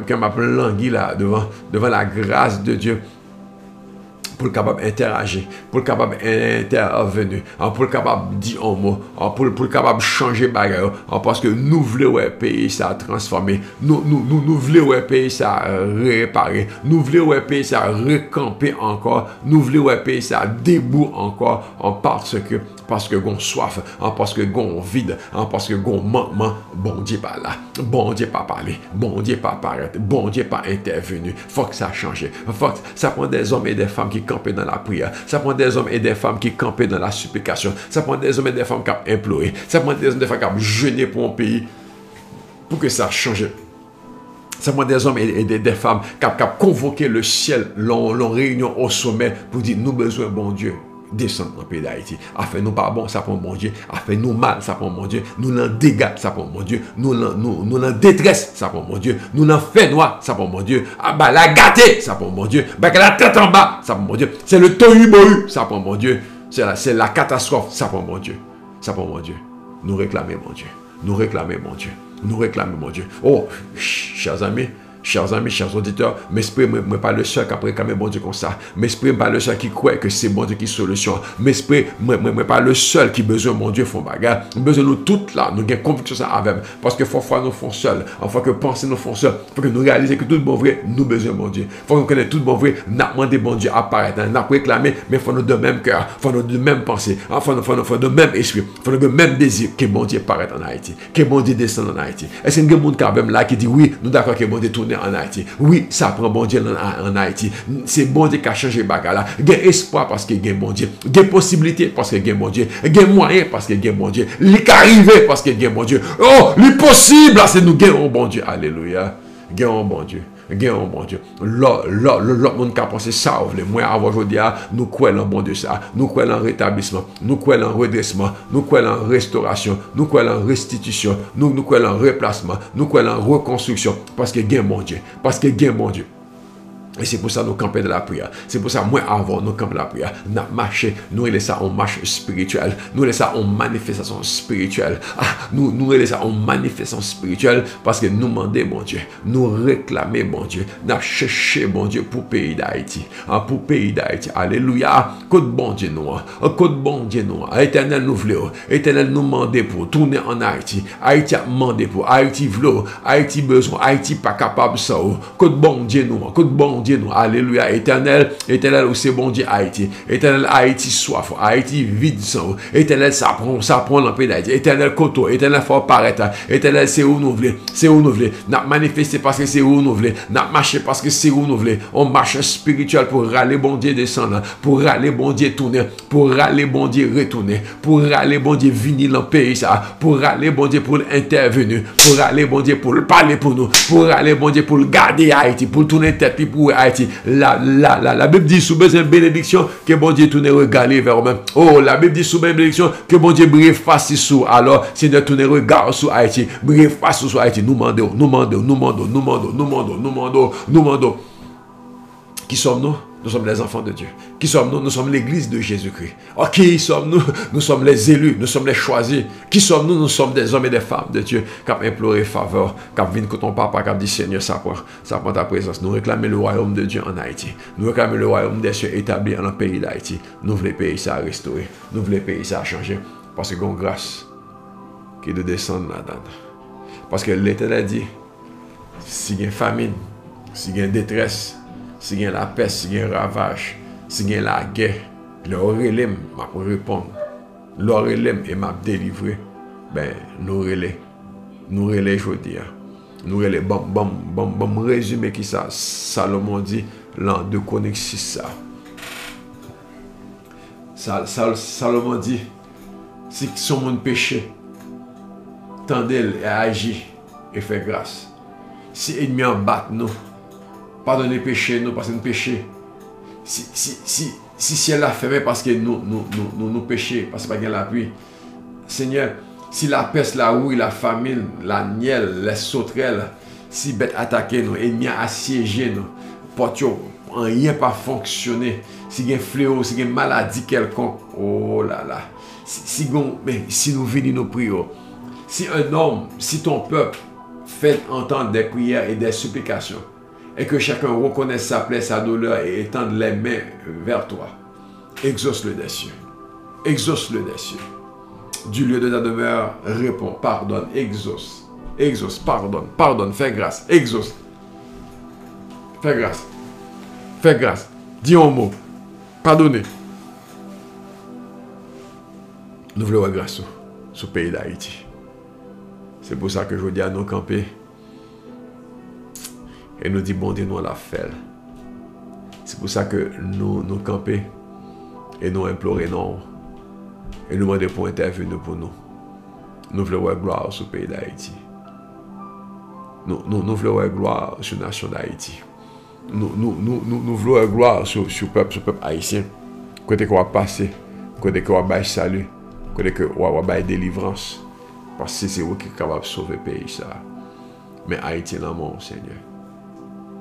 Comme appelle l'anguille là devant la grâce de Dieu pour le capable interagir, pour le capable intervenir, pour le capable dire un mot, pour le capable changer bagarre, parce que nous voulons un pays ça transformer, nous voulons un pays ça réparer, nous voulons un pays ça recamper encore, nous voulons un pays ça debout encore, parce que gon soif, parce que gon vide, parce que gon manquement, bon Dieu pas là, bon Dieu pas parler, bon Dieu pas paraître, bon Dieu pas intervenu, faut que ça change, faut que ça prend des hommes et des femmes qui campent dans la prière, ça prend des hommes et des femmes qui campent dans la supplication, ça prend des hommes et des femmes qui ont imploré, ça prend des hommes et des femmes qui ont jeûné pour un pays, pour que ça change. Ça prend des hommes et des femmes qui ont convoqué le ciel, l'ont réunion au sommet pour dire nous besoin bon Dieu. Descendre dans le pays d'Haïti. Afin nous pas bon, ça prend mon Dieu. Afin nous mal, ça prend mon Dieu. Nous l'en dégâts, ça prend mon Dieu. Nous l'en détresse, ça prend mon Dieu. Nous l'en fait noir, ça prend mon Dieu. Ah bah la gâté, ça prend mon Dieu. Bah la tête en bas, ça prend mon Dieu. C'est le tohu-bohu, ça prend mon Dieu. C'est la catastrophe, ça prend mon Dieu. Ça prend mon Dieu. Nous réclamer mon Dieu. Nous réclamer mon Dieu. Nous réclamer mon Dieu. Oh, chers amis, chers amis, chers auditeurs, m'esprit, moi pas le seul qui a réclamé bon Dieu comme ça. M'esprit, pas le seul qui croit que c'est bon Dieu qui solution. M'esprit, moi pas le seul qui besoin mon Dieu font bagarre. Besoin nous toutes là, nous avons conviction ça avec. Parce que parfois nous font seuls, enfin que penser nous font seuls. Faut que nous réaliser que tout bon vrai, nous besoin mon Dieu. Faut que nous connaissions tout bon vrai, n'a demandé bon Dieu apparaître, n'a réclamé, mais faut nous de même cœur, faut nous de même pensée, faut de même esprit, faut nous de même désir que bon Dieu apparaît en Haïti, que bon Dieu descende en Haïti. Est-ce qu'il y a des gens qui là qui dit oui, nous d'accord que bon Dieu tourne en Haïti. Oui, ça prend bon Dieu en Haïti. C'est bon Dieu qui a changé bagarre là. Il y a espoir parce qu'il y a bon Dieu. Il y a possibilité parce qu'il y a bon Dieu. Il y a moyen parce qu'il y a bon Dieu. Il est arrivé parce qu'il y a bon Dieu. Oh, l'impossible, c'est nous gagnons bon Dieu. Alléluia. Gagnons bon Dieu. Gagnons bon Dieu. L'autre monde qui a pensé ça, moi avant aujourd'hui, nous croyons en bon Dieu ça. Nous croyons en rétablissement. Nous croyons en redressement. Nous croyons en restauration. Nous croyons en restitution. Nous croyons en replacement. Nous croyons en reconstruction. Parce que gagne bon Dieu. Parce que gagne bon Dieu. Et c'est pour ça que nous campons de la prière. C'est pour ça que moi avant nous campons de la prière. Nous marchons, nous laissons ça en marche spirituelle. Nous laissons ça en manifestation spirituelle. Nous laissons ça en manifestation spirituelle parce que nous demandons bon Dieu. Nous réclamons bon Dieu. Nous cherchons bon Dieu pour le pays d'Haïti. Pour le pays d'Haïti. Alléluia. Côte bon Dieu nous. Côte bon Dieu nous. Éternel nous voulons. Éternel nous demande pour tourner en Haïti. Haïti a demandé pour. Haïti veut. Haïti besoin. Haïti pas capable de ça. Côte bon Dieu nous. Côte bon Dieu nous. Alléluia. Éternel, où c'est bon Dieu Haïti. Éternel, Haïti soif. Haïti vide sang. Éternel, ça prend dans le pays d'Haïti. Éternel, koto. Éternel, faut paraître. Éternel, c'est où nous voulons. C'est où nous voulons. N'a manifesté parce que c'est où nous voulons. N'a marché parce que c'est où nous voulons. On marche spirituel pour râler bon Dieu descendre. Pour râler bon Dieu tourner. Pour râler bon Dieu retourner. Pour râler bon Dieu venir dans le pays ça. Pour râler bon Dieu pour intervenir. Pour râler bon Dieu pour parler pour nous. Pour râler bon Dieu pour garder Haïti. Pour tourner tête pour Haïti. La Bible dit sous besoin de bénédiction que bon Dieu tourne regarder vers eux-mêmes. Oh, la Bible dit sous bénédiction que bon Dieu brille face sur. Alors, Seigneur tourne regard sur Haïti, brille face sur Haïti. Nous demandons. Qui sommes-nous? Nous sommes les enfants de Dieu. Qui sommes-nous? Nous sommes l'église de Jésus-Christ. Oh, qui sommes-nous? Nous sommes les élus, nous sommes les choisis. Qui sommes-nous? Nous sommes des hommes et des femmes de Dieu qui ont imploré faveur, qui ont vu que ton papa, qui a dit Seigneur, ça prend ta présence. Nous réclamons le royaume de Dieu en Haïti. Nous réclamons le royaume des cieux établi dans le pays d'Haïti. Nous voulons payer ça à restaurer. Nous voulons payer ça à changer. Parce que une grâce qui est de descendre là-dedans. Parce que l'Éternel dit, s'il y a une famine, s'il y a une détresse, s'il y a la peste, s'il y a un ravage, s'il y a la guerre, leur relève, m'a répondre. Leur relève et m'a délivré. Ben, nous relais, je veux dire. Nous relais, bon, résumé qui ça. Salomon dit, l'an 2 Chroniques 6 ça. Salomon dit, si son monde péché, tendez et agit et fait grâce. Si ennemi en bat nous, pardonnez péché nous parce que nous péchons. Si ciel a fermé parce que nous péchons, parce que pas la pluie. Seigneur, si la peste, la rouille, la famine, la nielle, les sauterelles, si bête attaqué nous, ennemi assiégé nous, porte rien pas fonctionner. Si il y a un fléau, si il y a une maladie quelconque, oh là là. Si nous venons nous prions, si un homme, si ton peuple fait entendre des prières et des supplications, et que chacun reconnaisse sa plaie, sa douleur et étende les mains vers toi, exauce-le des cieux. Exauce-le des cieux. Du lieu de ta demeure, réponds, pardonne, exauce. Exauce, pardonne, fais grâce, exauce. Fais grâce. Fais grâce. Dis un mot. Pardonnez. Nous voulons grâce sur le pays d'Haïti. C'est pour ça que je dis à nos camper. Et nous dit, bon Dieu, nous la fait. C'est pour ça que nous camper et nous implorer non. Et nous demander pour intervenir pour nous. Nous voulons voir gloire sur le pays d'Haïti. Nous voulons voir gloire sur la nation d'Haïti. Nous voulons voir gloire sur le peuple haïtien. Côté qu'on va passer, côté qu'on va bailler salut, côté qu'on va bailler délivrance. Parce que c'est vous qui êtes capable de sauver le pays. Ça. Mais Haïti est l'amour, Seigneur.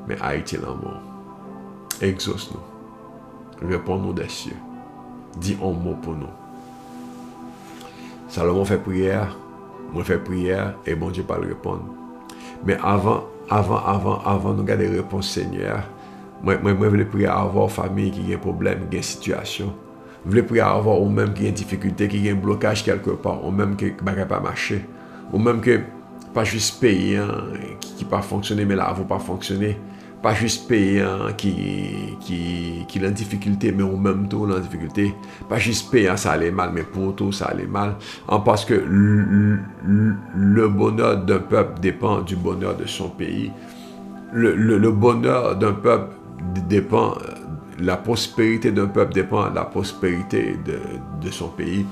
Mais Haïti est l'amour. Exauce-nous. Réponds-nous des cieux. Dis un mot pour nous. Salomon fait prière. Moi fait prière et bon Dieu pas le répondre. Mais avant, nous garder réponse, Seigneur. Moi, je veux prier à avoir famille qui a un problème, qui a une situation. Je veux prier à avoir ou même qui a une difficulté, qui a un blocage quelque part, ou même qui ne peut pas marcher. Ou même que pas juste payant qui pas fonctionner, mais là, ne va pas fonctionner. Pas juste payant qui a une difficulté, mais au même temps, la difficulté. Pas juste payant, ça allait mal, mais pour tout, ça allait mal. Parce que le bonheur d'un peuple dépend du bonheur de son pays. Le bonheur d'un peuple dépend, la prospérité d'un peuple dépend de la prospérité de son pays.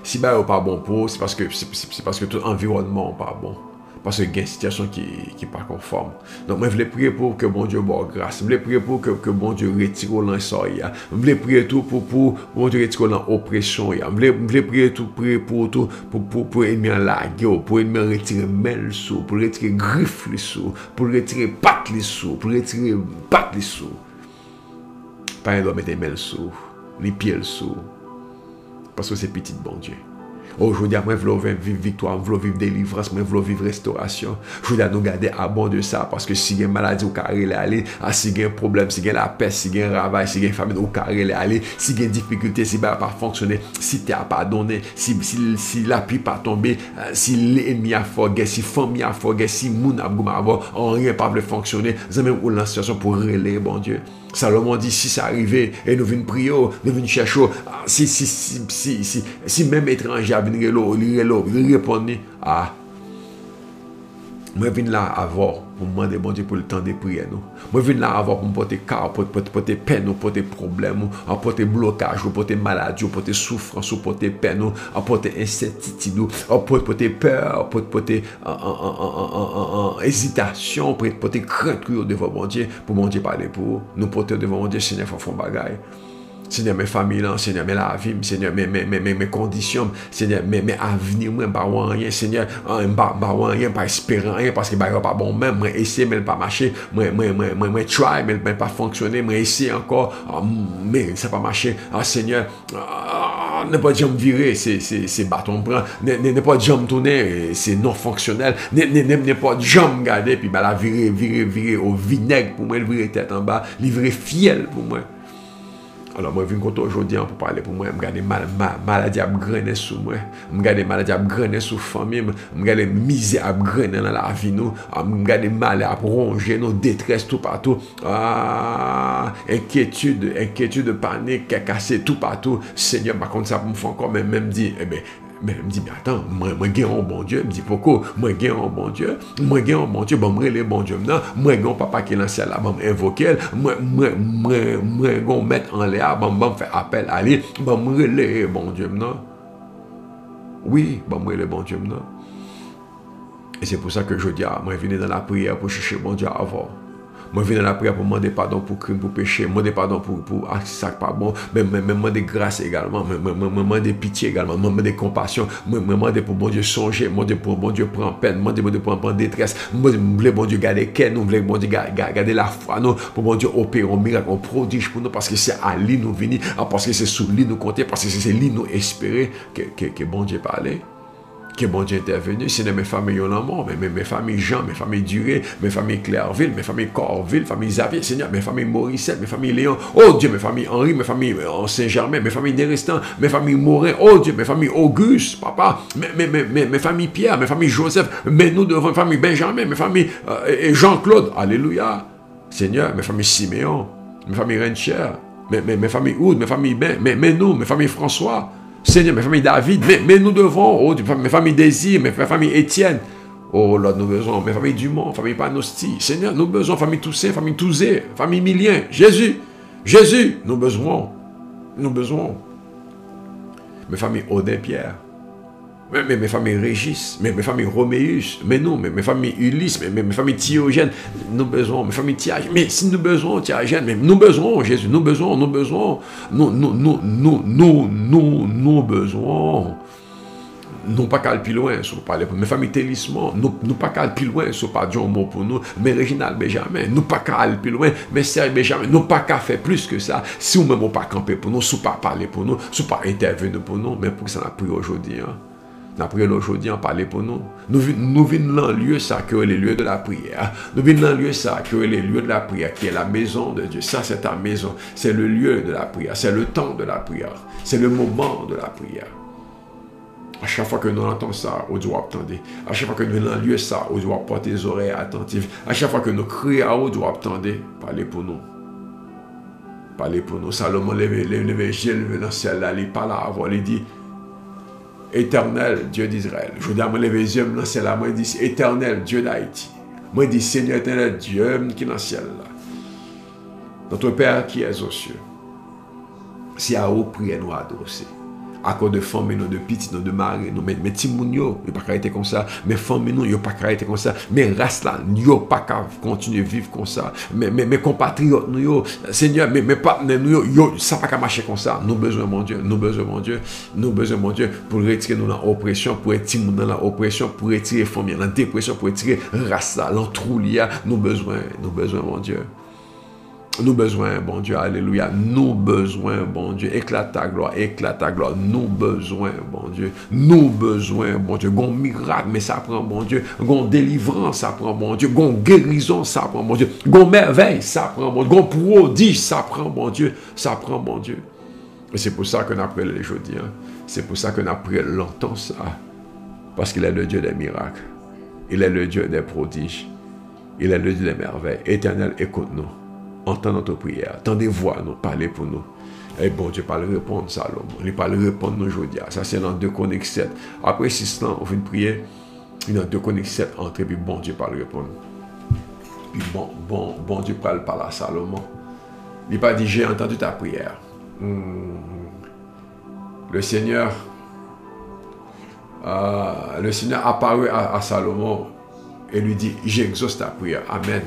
Si bah n'est pas bon pour, c'est parce que tout environnement n'est pas bon. Parce qu'il y a une situation qui n'est pas conforme. Donc, moi, je voulais prier pour que bon Dieu bonne grâce. Je voulais prier pour que bon Dieu retire l'insort. Je voulais prier tout pour bon Dieu retire l'oppression. Je voulais prier tout pour ennemi en laguer, pour ennemi retirer mêle sous, pour retirer griffe les sous, pour retirer patte les sous, pour retirer patte les sous. Pas un doit mettre mêle sous, les pieds sous. Parce que c'est petit bon Dieu. Aujourd'hui, moi, je veux vivre victoire, je veux vivre délivrance, je veux vivre restauration. Je veux nous garder à bon de ça, parce que si il y a une maladie, au carré les aller, si il y a un problème, si il y a la peste, si il y a un ravage, si il y a une famine, au carré les aller, si il y a une difficulté, si il n'a pas fonctionné, si tu n'as pas donné, si la pluie pas tombé, si l'ennemi a forgué, si la famille a forgué, si moun a avoir, rien pas fonctionner, nous avons une situation pour relayer, bon Dieu. Salomon dit, si ça arrivait, et nous venons prier, nous venons chercher, si même étranger venir répondre, moi je viens là avoir pour demander bon Dieu pour le temps de prier nous. Moi je viens là avoir pour me porter car, pour porter peine, pour porter problème, pour porter blocage, pour porter maladie, pour porter souffrance, pour porter peine, pour porter incertitude, pour porter peur, pour porter hésitation, pour porter crainte devant bon Dieu, pour mon Dieu parler pour nous porter devant mon Dieu, Seigneur, faut faire bagaille. Seigneur, mes familles, Seigneur, la vie, Seigneur, mes conditions, Seigneur, mes avenirs, moi, pas rien, Seigneur, rien, pas espérant, rien, parce que pas bon même, moi, essayer, mais pas marcher, moi, try, mais pas fonctionner, moi, essayer encore, mais ça pas marcher, Seigneur, ne pas jamais virer, c'est bâton prend, ne pas jamais tourner, c'est non fonctionnel, ne pas jamais garder, puis la virer au vinaigre pour moi, le virer tête en bas, livrer fiel pour moi. Alors, moi, je viens aujourd'hui pour parler pour moi. Je regarde maladie à grainer sur moi. Je regarde maladie à grainer sur la famille. Je regarde misère à grainer dans la vie. Je regarde maladie à ronger, nos détresse tout partout. Inquiétude, panique, cassé tout partout. Seigneur, par contre, ça me fait encore même dire, mais je me dis, mais attends, moi, j'ai un bon Dieu. Je me dis, pourquoi? Moi, j'ai un bon Dieu. Moi, j'ai un bon Dieu. Bon, moi, le bon Dieu. Moi, j'ai un papa qui est lancé là, bon, invoquer. Moi, j'ai mettre en l'air, bon, faire appel à lui. Bon, moi, le bon Dieu. Oui, bon, moi, le bon Dieu. Et c'est pour ça que je dis, moi, je viens dans la prière pour chercher bon Dieu à avoir. Moi, je viens dans la prière pour demander pardon pour crime, pour péché, demander pardon pour ça pas bon, mais demander grâce également, demander pitié également, demander compassion, demander pour bon Dieu songer, demander pour bon Dieu prendre peine, demander pour prendre détresse, demander bon Dieu garder qu'elle, nous voulons bon Dieu garder la foi, nous, pour bon Dieu opérer un miracle, un prodige pour nous, parce que c'est à lui nous venir, parce que c'est sous lui nous compter, parce que c'est lui nous espérer que bon Dieu parle. Que bon Dieu intervenu, c'est mes familles ont la mort, mais mes familles Jean, mes familles Duré, mes familles Clairville, mes familles Corville, famille Xavier, Seigneur, mes familles Morissette, mes familles Léon, oh Dieu, mes familles Henri, mes familles Saint-Germain, mes familles Nérestan, mes familles Morin, oh Dieu, mes familles Auguste, papa, mes familles Pierre, mes familles Joseph, mais nous devons, mes familles Benjamin, mes familles Jean-Claude, alléluia, Seigneur, mes familles Siméon, mes familles Rencher, mes familles Oud, mes familles Ben, mais nous, mes familles François, Seigneur, mes familles David, mais nous devons, oh, mes familles Désir, mes familles Étienne, oh là, nous besoin, mes familles Dumont, famille Panosti, Seigneur, nous besoin, famille Toussaint, famille Touzé, famille Milien, Jésus, nous besoin, mes familles Odin-Pierre, mes familles Régis, mes familles Roméus, mais nous, mes familles Ulysse, mes familles Thiogène, nous besoin, mes familles Thiagène, mais si nous besoin Thiagène, mais nous besoin Jésus, nous besoin, nous besoin, nous pas qu'à plus loin, sur parler pour mes familles Télissement, nous pas qu'à plus loin, sur pas John mot pour nous, mais Réginald Benjamin, nous pas qu'à plus loin, mais Serge Benjamin, nous pas qu'à faire plus que ça, si nous même pas camper pour nous, sous pas parler pour nous, sous pas intervenir pour nous, mais pour ça on a pris aujourd'hui, hein. Nous prions aujourd'hui en parler pour nous. Nous venons dans le lieu ça que les lieux de la prière. Nous venons dans le lieu ça que les lieux de la prière, qui est la maison de Dieu. Ça, c'est ta maison. C'est le lieu de la prière. C'est le temps de la prière. C'est le moment de la prière. À chaque fois que nous entendons ça, on doit attendre. À chaque fois que nous venons dans le lieu ça, on doit porter les oreilles attentives. À chaque fois que nous crions, on doit attendre. Parlez pour nous. Parlez pour nous. Salomon levé dans le ciel, là, il parle avant, il dit Éternel Dieu d'Israël. Je dis à mon lever les yeux dans le ciel, là, moi, il dit Éternel Dieu d'Haïti. Moi, il dit Seigneur éternel Dieu qui est dans le ciel, là. Notre Père qui est aux cieux. Si à vous priez, nous adosser. À cause de femmes, nous, de petites, nous, de mari, nous, mais timoun yo, il n'y a pas qu'à être comme ça. Mais femmes, nous, il n'y a pas qu'à être comme ça. Mais race là, il n'y a pas qu'à continuer à vivre comme ça. Mais compatriotes, nous, Seigneur, mais partenaires, nous, ça n'a pas qu'à marcher comme ça. Nous besoin, mon Dieu, nous besoin, mon Dieu, nous besoin, mon Dieu, pour retirer nous dans l'oppression, pour retirer nous dans l'oppression, pour retirer femmes dans la dépression, pour retirer race là, l'entroulia. Nous besoin, mon Dieu. Nous besoin, bon Dieu, alléluia. Nous besoin, bon Dieu, éclate ta gloire. Nous besoin, bon Dieu. Nous besoin, bon Dieu. Gon miracle, mais ça prend, bon Dieu. Gon délivrance, ça prend, bon Dieu. Gon guérison, ça prend, bon Dieu. Gon merveille, ça prend, bon Dieu. Gon prodige, ça prend, bon Dieu. Ça prend, bon Dieu. Et c'est pour ça qu'on a prié les jeudis. Hein. C'est pour ça qu'on a prié longtemps ça. Parce qu'il est le Dieu des miracles. Il est le Dieu des prodiges. Il est le Dieu des merveilles. Éternel, écoute-nous. Entends notre prière, tendez voix nous, parlez pour nous. Et bon Dieu, parle répondre Salomon, il parle répondre nous aujourd'hui. Ça c'est dans 2 Chroniques 7. Après 6 ans, on fait une prière, il y a 2 Chroniques 7 entre, puis bon Dieu parle répondre. Puis bon Dieu parle à Salomon. Il pas dit j'ai entendu ta prière. Le Seigneur apparut à Salomon et lui dit j'exauce ta prière. Amen.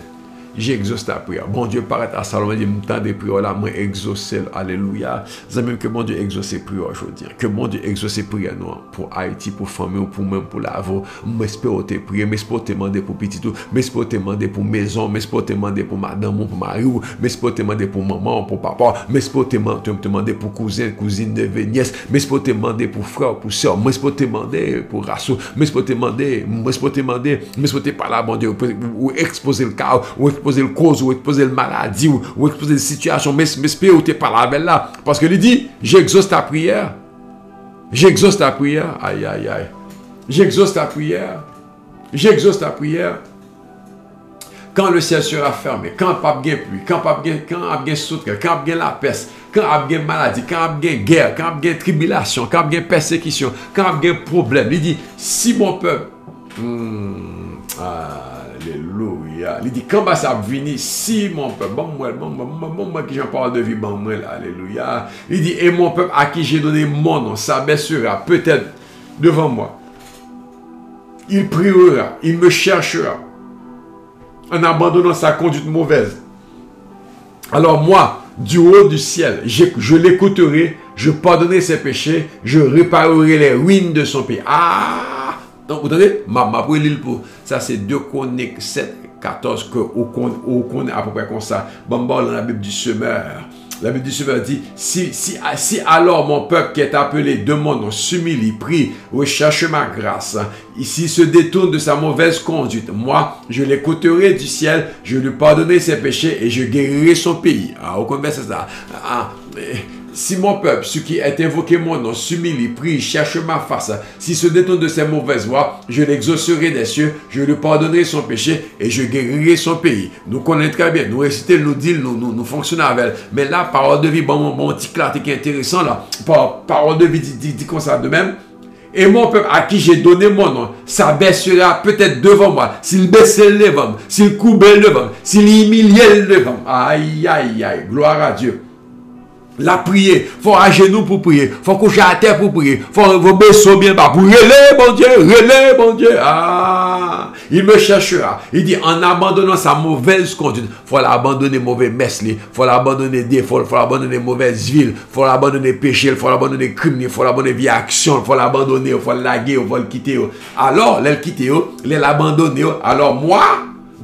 J'exauce ta prière. Bon Dieu paraît à Salomon, il dit, m'entend des prières là, moi exaucer, alléluia. C'est même que bon Dieu exauce ses prières aujourd'hui. Que bon Dieu exauce ses prières nous, pour Haïti, pour famille, pour même pour la vie. M'espère te prier, m'espère te demander pour petit tout, m'espère te demander pour maison, m'espère te demander pour madame, pour mari, m'espère te demander pour maman, pour papa, m'espère te demander pour cousine, neveu, nièce, m'espère te demander pour frère, pour soeur, m'espère te demander pour rasso, m'espère te parler à bon Dieu, ou exposer le cas, ou exposer le cause, ou exposer le maladie, ou exposer la situation, mais espère ou te parler avec là. Parce que il dit, j'exauce ta prière. J'exauce ta prière. Aïe, aïe, aïe. J'exauce ta prière. J'exauce ta prière. Quand le ciel sera fermé, quand pas bien pluie, quand pas bien soutre, quand bien la peste, quand bien maladie, quand bien guerre, quand bien tribulation, quand bien persécution, quand bien problème. Il dit, si mon peuple, alléluia. Il dit, quand ça vient, si mon peuple, moi qui j'en parle de vie, alléluia. Il dit, et mon peuple à qui j'ai donné mon nom, s'abaissera peut-être devant moi. Il priera, il me cherchera, en abandonnant sa conduite mauvaise. Alors moi, du haut du ciel, je l'écouterai, je pardonnerai ses péchés, je réparerai les ruines de son pays. Ah! Donc, vous entendez? Ça, c'est 2 Chroniques 7, 14 que on connaît à peu près comme ça. Bon, dans la Bible du semeur. La Bible du semeur dit, si alors mon peuple qui est appelé de mon nom s'humilie, prie, recherche ma grâce, ici se détourne de sa mauvaise conduite, moi, je l'écouterai du ciel, je lui pardonnerai ses péchés et je guérirai son pays. Ah, vous connaissez ça? Si mon peuple, ce qui est invoqué mon nom, s'humilie, prie, cherche ma face, s'il se détourne de ses mauvaises voies, je l'exaucerai des cieux, je lui pardonnerai son péché et je guérirai son pays. Nous connaissons très bien, nous récitons, nous disons, nous fonctionnons avec elle. Mais là, parole de vie, bon petit clarté qui est intéressant là, parole de vie dit comme ça de même. Et mon peuple à qui j'ai donné mon nom s'abaissera peut-être devant moi. S'il baissait le devant, s'il coubait le devant, s'il humiliait le devant. Aïe, aïe, aïe, gloire à Dieu. La prier, faut à genoux pour prier, faut coucher à terre pour prier, faut baisser bien bas pour relais, mon Dieu. Ah, il me cherchera. Il dit en abandonnant sa mauvaise conduite, faut l'abandonner mauvais mesli, faut l'abandonner défaut, faut l'abandonner mauvaise ville, faut l'abandonner péché, faut l'abandonner crime, faut l'abandonner vie action, faut l'abandonner, faut le laguer, faut le quitter. Alors, l'elle quitter, l'abandonner. Alors moi,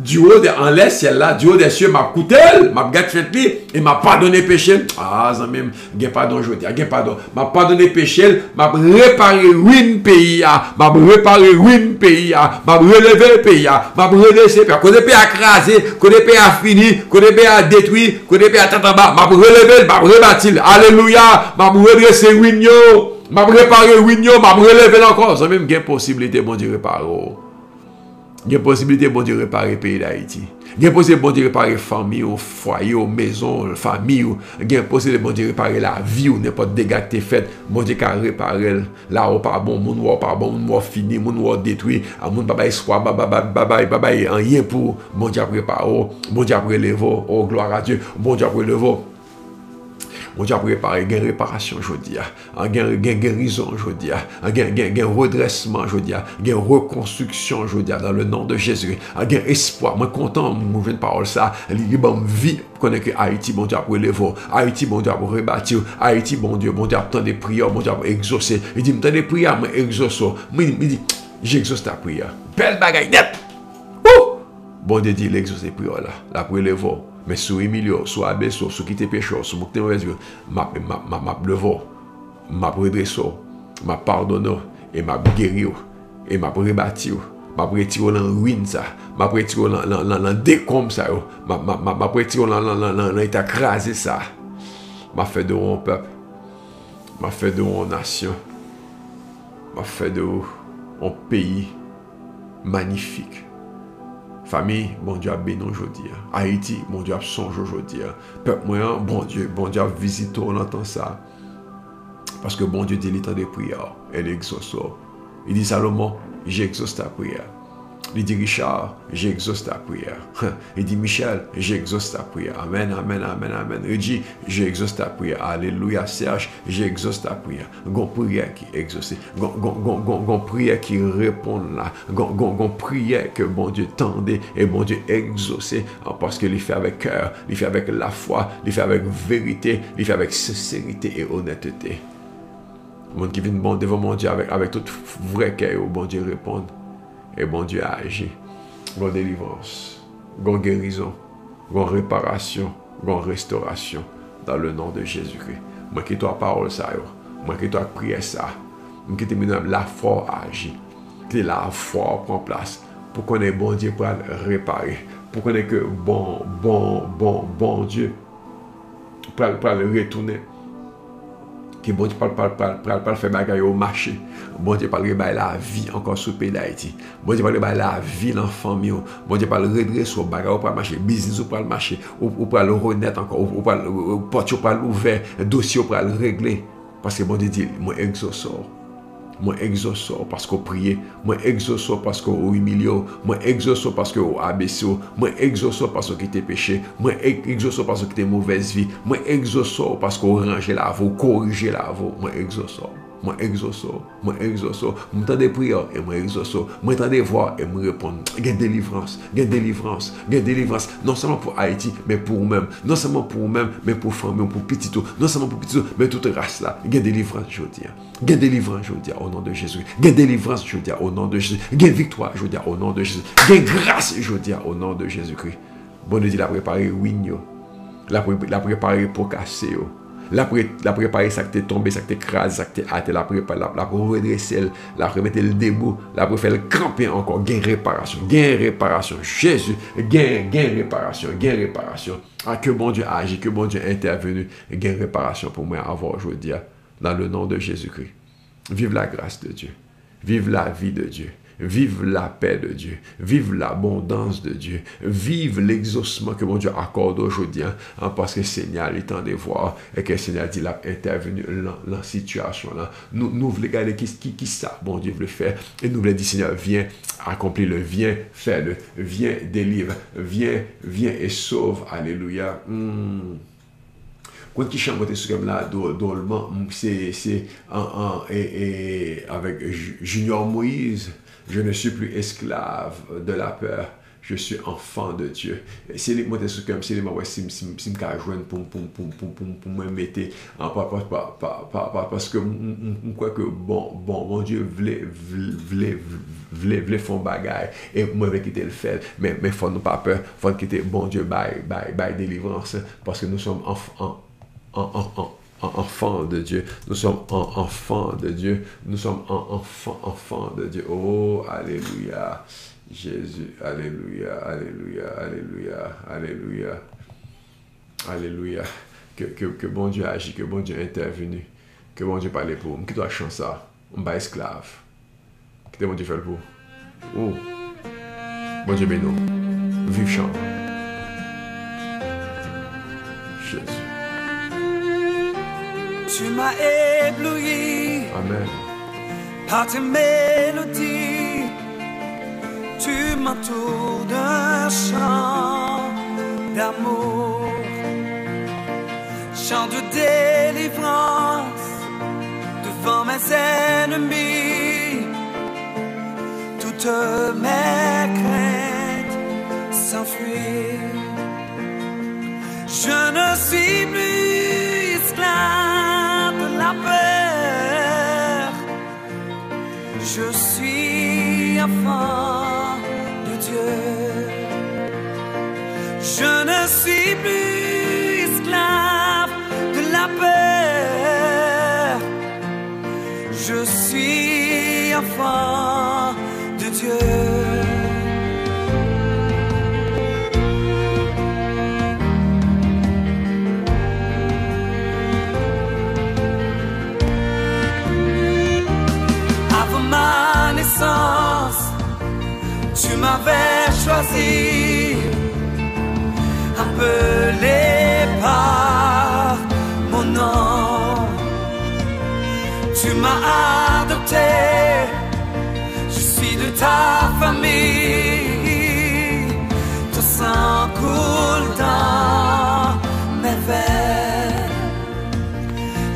du haut en l'air, ciel là, du haut des cieux, m'a coûté, m'a gâté fait lui, et m'a pardonné péché. Ah, ça même, gain pardon, je dis, gain pardon. M'a pardonné péché, m'a réparé ruine pays, m'a réparé ruine pays, m'a relevé le pays, m'a redressé, quand le pays a crasé, quand le pays a fini, quand le pays a détruit, quand le pays a tatamba, m'a relevé, m'a rebâti. Alléluia, m'a redressé ruine yo, m'a réparé ruine yo, m'a relevé encore. Ça même, gain possibilité, bon Dieu, réparer. Il y a possibilité bon Dieu réparer le pays d'Haïti. Il y a possibilité bon Dieu réparer famille, foyer, maison, famille. Il y a possibilité bon Dieu réparer la vie ou n'importe dégâts que tu fait. Bon Dieu can réparer là où pas bon, moun ou pas bon, moun ou fini, moun ou détruit, moun baba espoir, baba rien pour bon Dieu préparer, bon Dieu relever, oh gloire à Dieu, bon Dieu relever. Bon Dieu a préparé une réparation aujourd'hui, une guérison aujourd'hui, un redressement aujourd'hui, une reconstruction aujourd'hui dans le nom de Jésus, un espoir. Moi content, moi je parle ça, libre vie connaît que Haïti bon Dieu a relevé, Haïti bon Dieu a rebâtir, Haïti bon Dieu a tant de prières, bon Dieu a exaucé. Il dit tant de prières, moi exauce. Il dit j'exauce ta prière. Belle bagaille net. Bon Dieu dit l'exauce des prières là, la relevé. Mais sous Emilio, sous Abesso, sous qui te pécheur, sous Moukte Mauvaise, m'a levé, m'a redressé, m'a pardonné, et m'a guéri, et m'a rebâti, m'a retiré dans ruine ça, m'a retiré dans décombre ça, m'a retiré dans l'état crasé ça, m'a fait de mon peuple, m'a fait de mon nation, m'a fait de mon pays magnifique. Famille, bon Dieu a béni aujourd'hui. Haïti, bon Dieu a songé aujourd'hui. Peuple moyen, bon Dieu a visité, on entend ça. Parce que bon Dieu dit les temps de prière, elle exauce. Il dit Salomon, j'exauce ta prière. Il dit Richard, j'exauce ta prière. Il dit Michel, j'exauce ta prière. Amen, amen, amen, amen. Il dit, j'exauce ta prière. Alléluia, Serge, j'exauce ta prière. Gon prière qui exauce. Gon prière qui répond là. Gon prière que bon Dieu tendait et bon Dieu exaucé. Parce qu'il fait avec cœur, il fait avec la foi, il fait avec vérité, il fait avec sincérité et honnêteté. Le monde qui vient bon devant mon Dieu avec tout vrai cœur, bon Dieu répond. Et bon Dieu a agi. Gon délivrance, gon guérison, gon réparation, gon restauration dans le nom de Jésus-Christ. Moi qui toi parole ça, moi qui toi prière ça, moi qui te mets la foi agi, que la foi prend place pour qu'on ait bon Dieu pour réparer, pour qu'on ait que bon Dieu pour le retourner. Que bon Dieu parle faire bagaille au marché. Bon Dieu parle de la vie encore sur le pays d'Haïti. Bon Dieu parle de la vie dans la famille. Bon Dieu parle de redresser sur le bagage pour le marché, business pour le marché, ou pour le renaître encore, ou pour le porte pour l'ouvert, dossier pour le régler. Parce que bon Dieu dit, moi exauce. Moi exauce parce qu'on prie, moi exauce parce qu'on humilie, moi exauce parce qu'on abaisse, moi exauce parce qu'on était péché, moi exauce parce qu'on était mauvaise vie, moi exauce parce qu'on range la voie, corrige la voie, moi exauce. Moi exauce, moi m'entends des prières et moi exauce, moi entends des voix et moi répondre. Gain délivrance, non seulement pour Haïti, mais pour nous-mêmes, non seulement pour nous-mêmes, mais pour famille, pour petit tout, non seulement pour petit tout, mais toute race là. Gain délivrance aujourd'hui. Gain délivrance aujourd'hui au nom de Jésus. Gain délivrance aujourd'hui au nom de Jésus. Gain victoire aujourd'hui au nom de Jésus. Gain grâce aujourd'hui au nom de Jésus-Christ. Bon Dieu l'a préparé wigno. L'a préparé pour casser. La préparer ça qui t'est tombé, ça qui t'est écrasé, ça qui t'est hâté, la redresser, la remettre le debout, la faire le camper encore, gain réparation, Jésus, gain réparation. Ah, que bon Dieu agit, que bon Dieu intervenu, gain réparation pour moi avoir aujourd'hui, dans le nom de Jésus-Christ. Vive la grâce de Dieu, vive la vie de Dieu. Vive la paix de Dieu, vive l'abondance de Dieu, vive l'exaucement que mon Dieu accorde aujourd'hui, parce que le Seigneur est temps de voir et que le Seigneur dit là intervenu dans la situation là. Nous voulons regarder qui ça, bon Dieu veut faire, et nous voulons dire Seigneur, viens accomplir-le, viens faire-le, viens délivre, viens et sauve, alléluia. Quand qui chante ce comme là, drôlement, c'est avec Junior Moïse. Je ne suis plus esclave de la peur. Je suis enfant de Dieu. C'est les mots comme c'est les mots si me joindre pour me mettre en parce que je crois que bon Dieu voulait faire bagaille et moi avec quitter le fait mais faut nous pas peur faut quitter bon Dieu by délivrance parce que nous sommes enfants de Dieu, nous sommes enfants de Dieu, nous sommes enfants de Dieu. Oh, alléluia, Jésus, alléluia, alléluia, alléluia, alléluia, alléluia. Que bon Dieu agit, que bon Dieu intervenu, que bon Dieu parle pour nous, qui doit chanter ça, on va esclave, que bon Dieu fait pour. Oh, bon Dieu béni, vive chant. Jésus. Tu m'as ébloui. Amen. Par tes mélodies, tu m'entoures d'un chant d'amour, chant de délivrance devant mes ennemis. Toutes mes craintes s'enfuient. Je ne suis plus esclave de la peur. Je suis enfant de Dieu. Je ne suis plus esclave de la peur. Je suis enfant de Dieu. Ma naissance, tu m'avais choisi, appelé par mon nom. Tu m'as adopté, je suis de ta famille. Ton sang coule dans mes veines.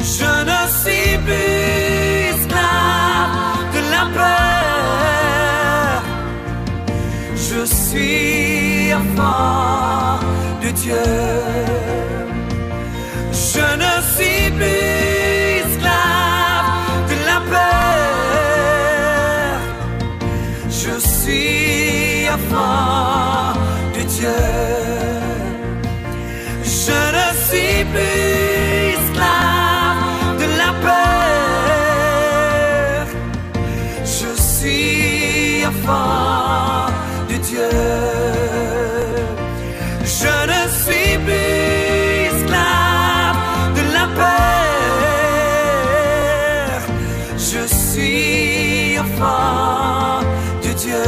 Je ne suis plus esclave la peur. Je suis enfant de Dieu. Je ne suis plus esclave de la peur. Je suis enfant de Dieu. Je ne suis plus esclave de la peur. Je suis enfant de Dieu. Je ne suis plus esclave de la peur. Je suis enfant de Dieu.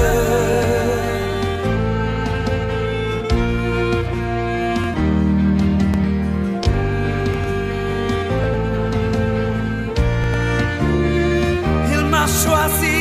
Il m'a choisi.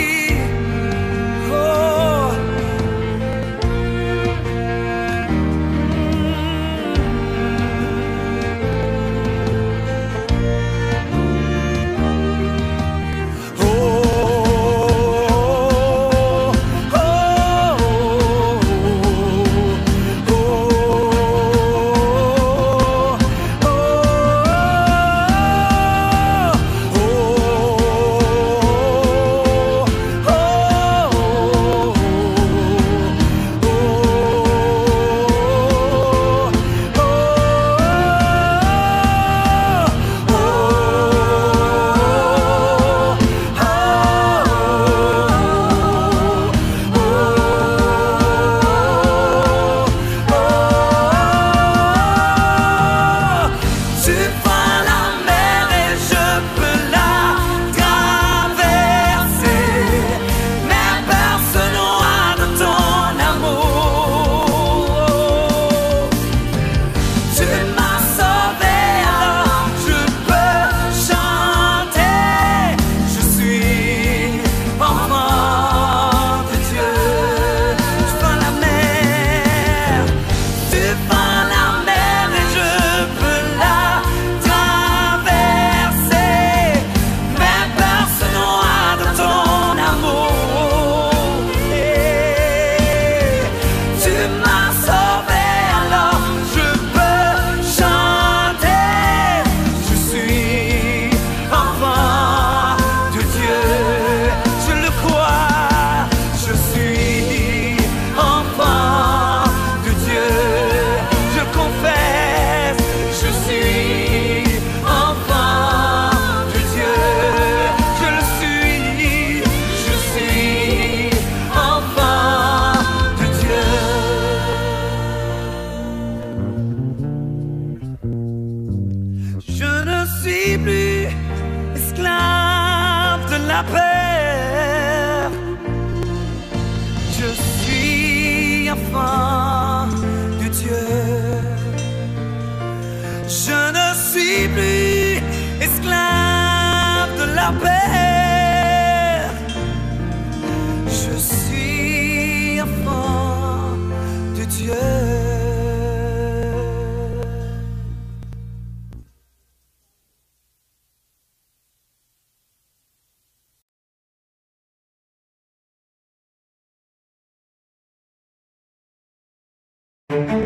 Bye.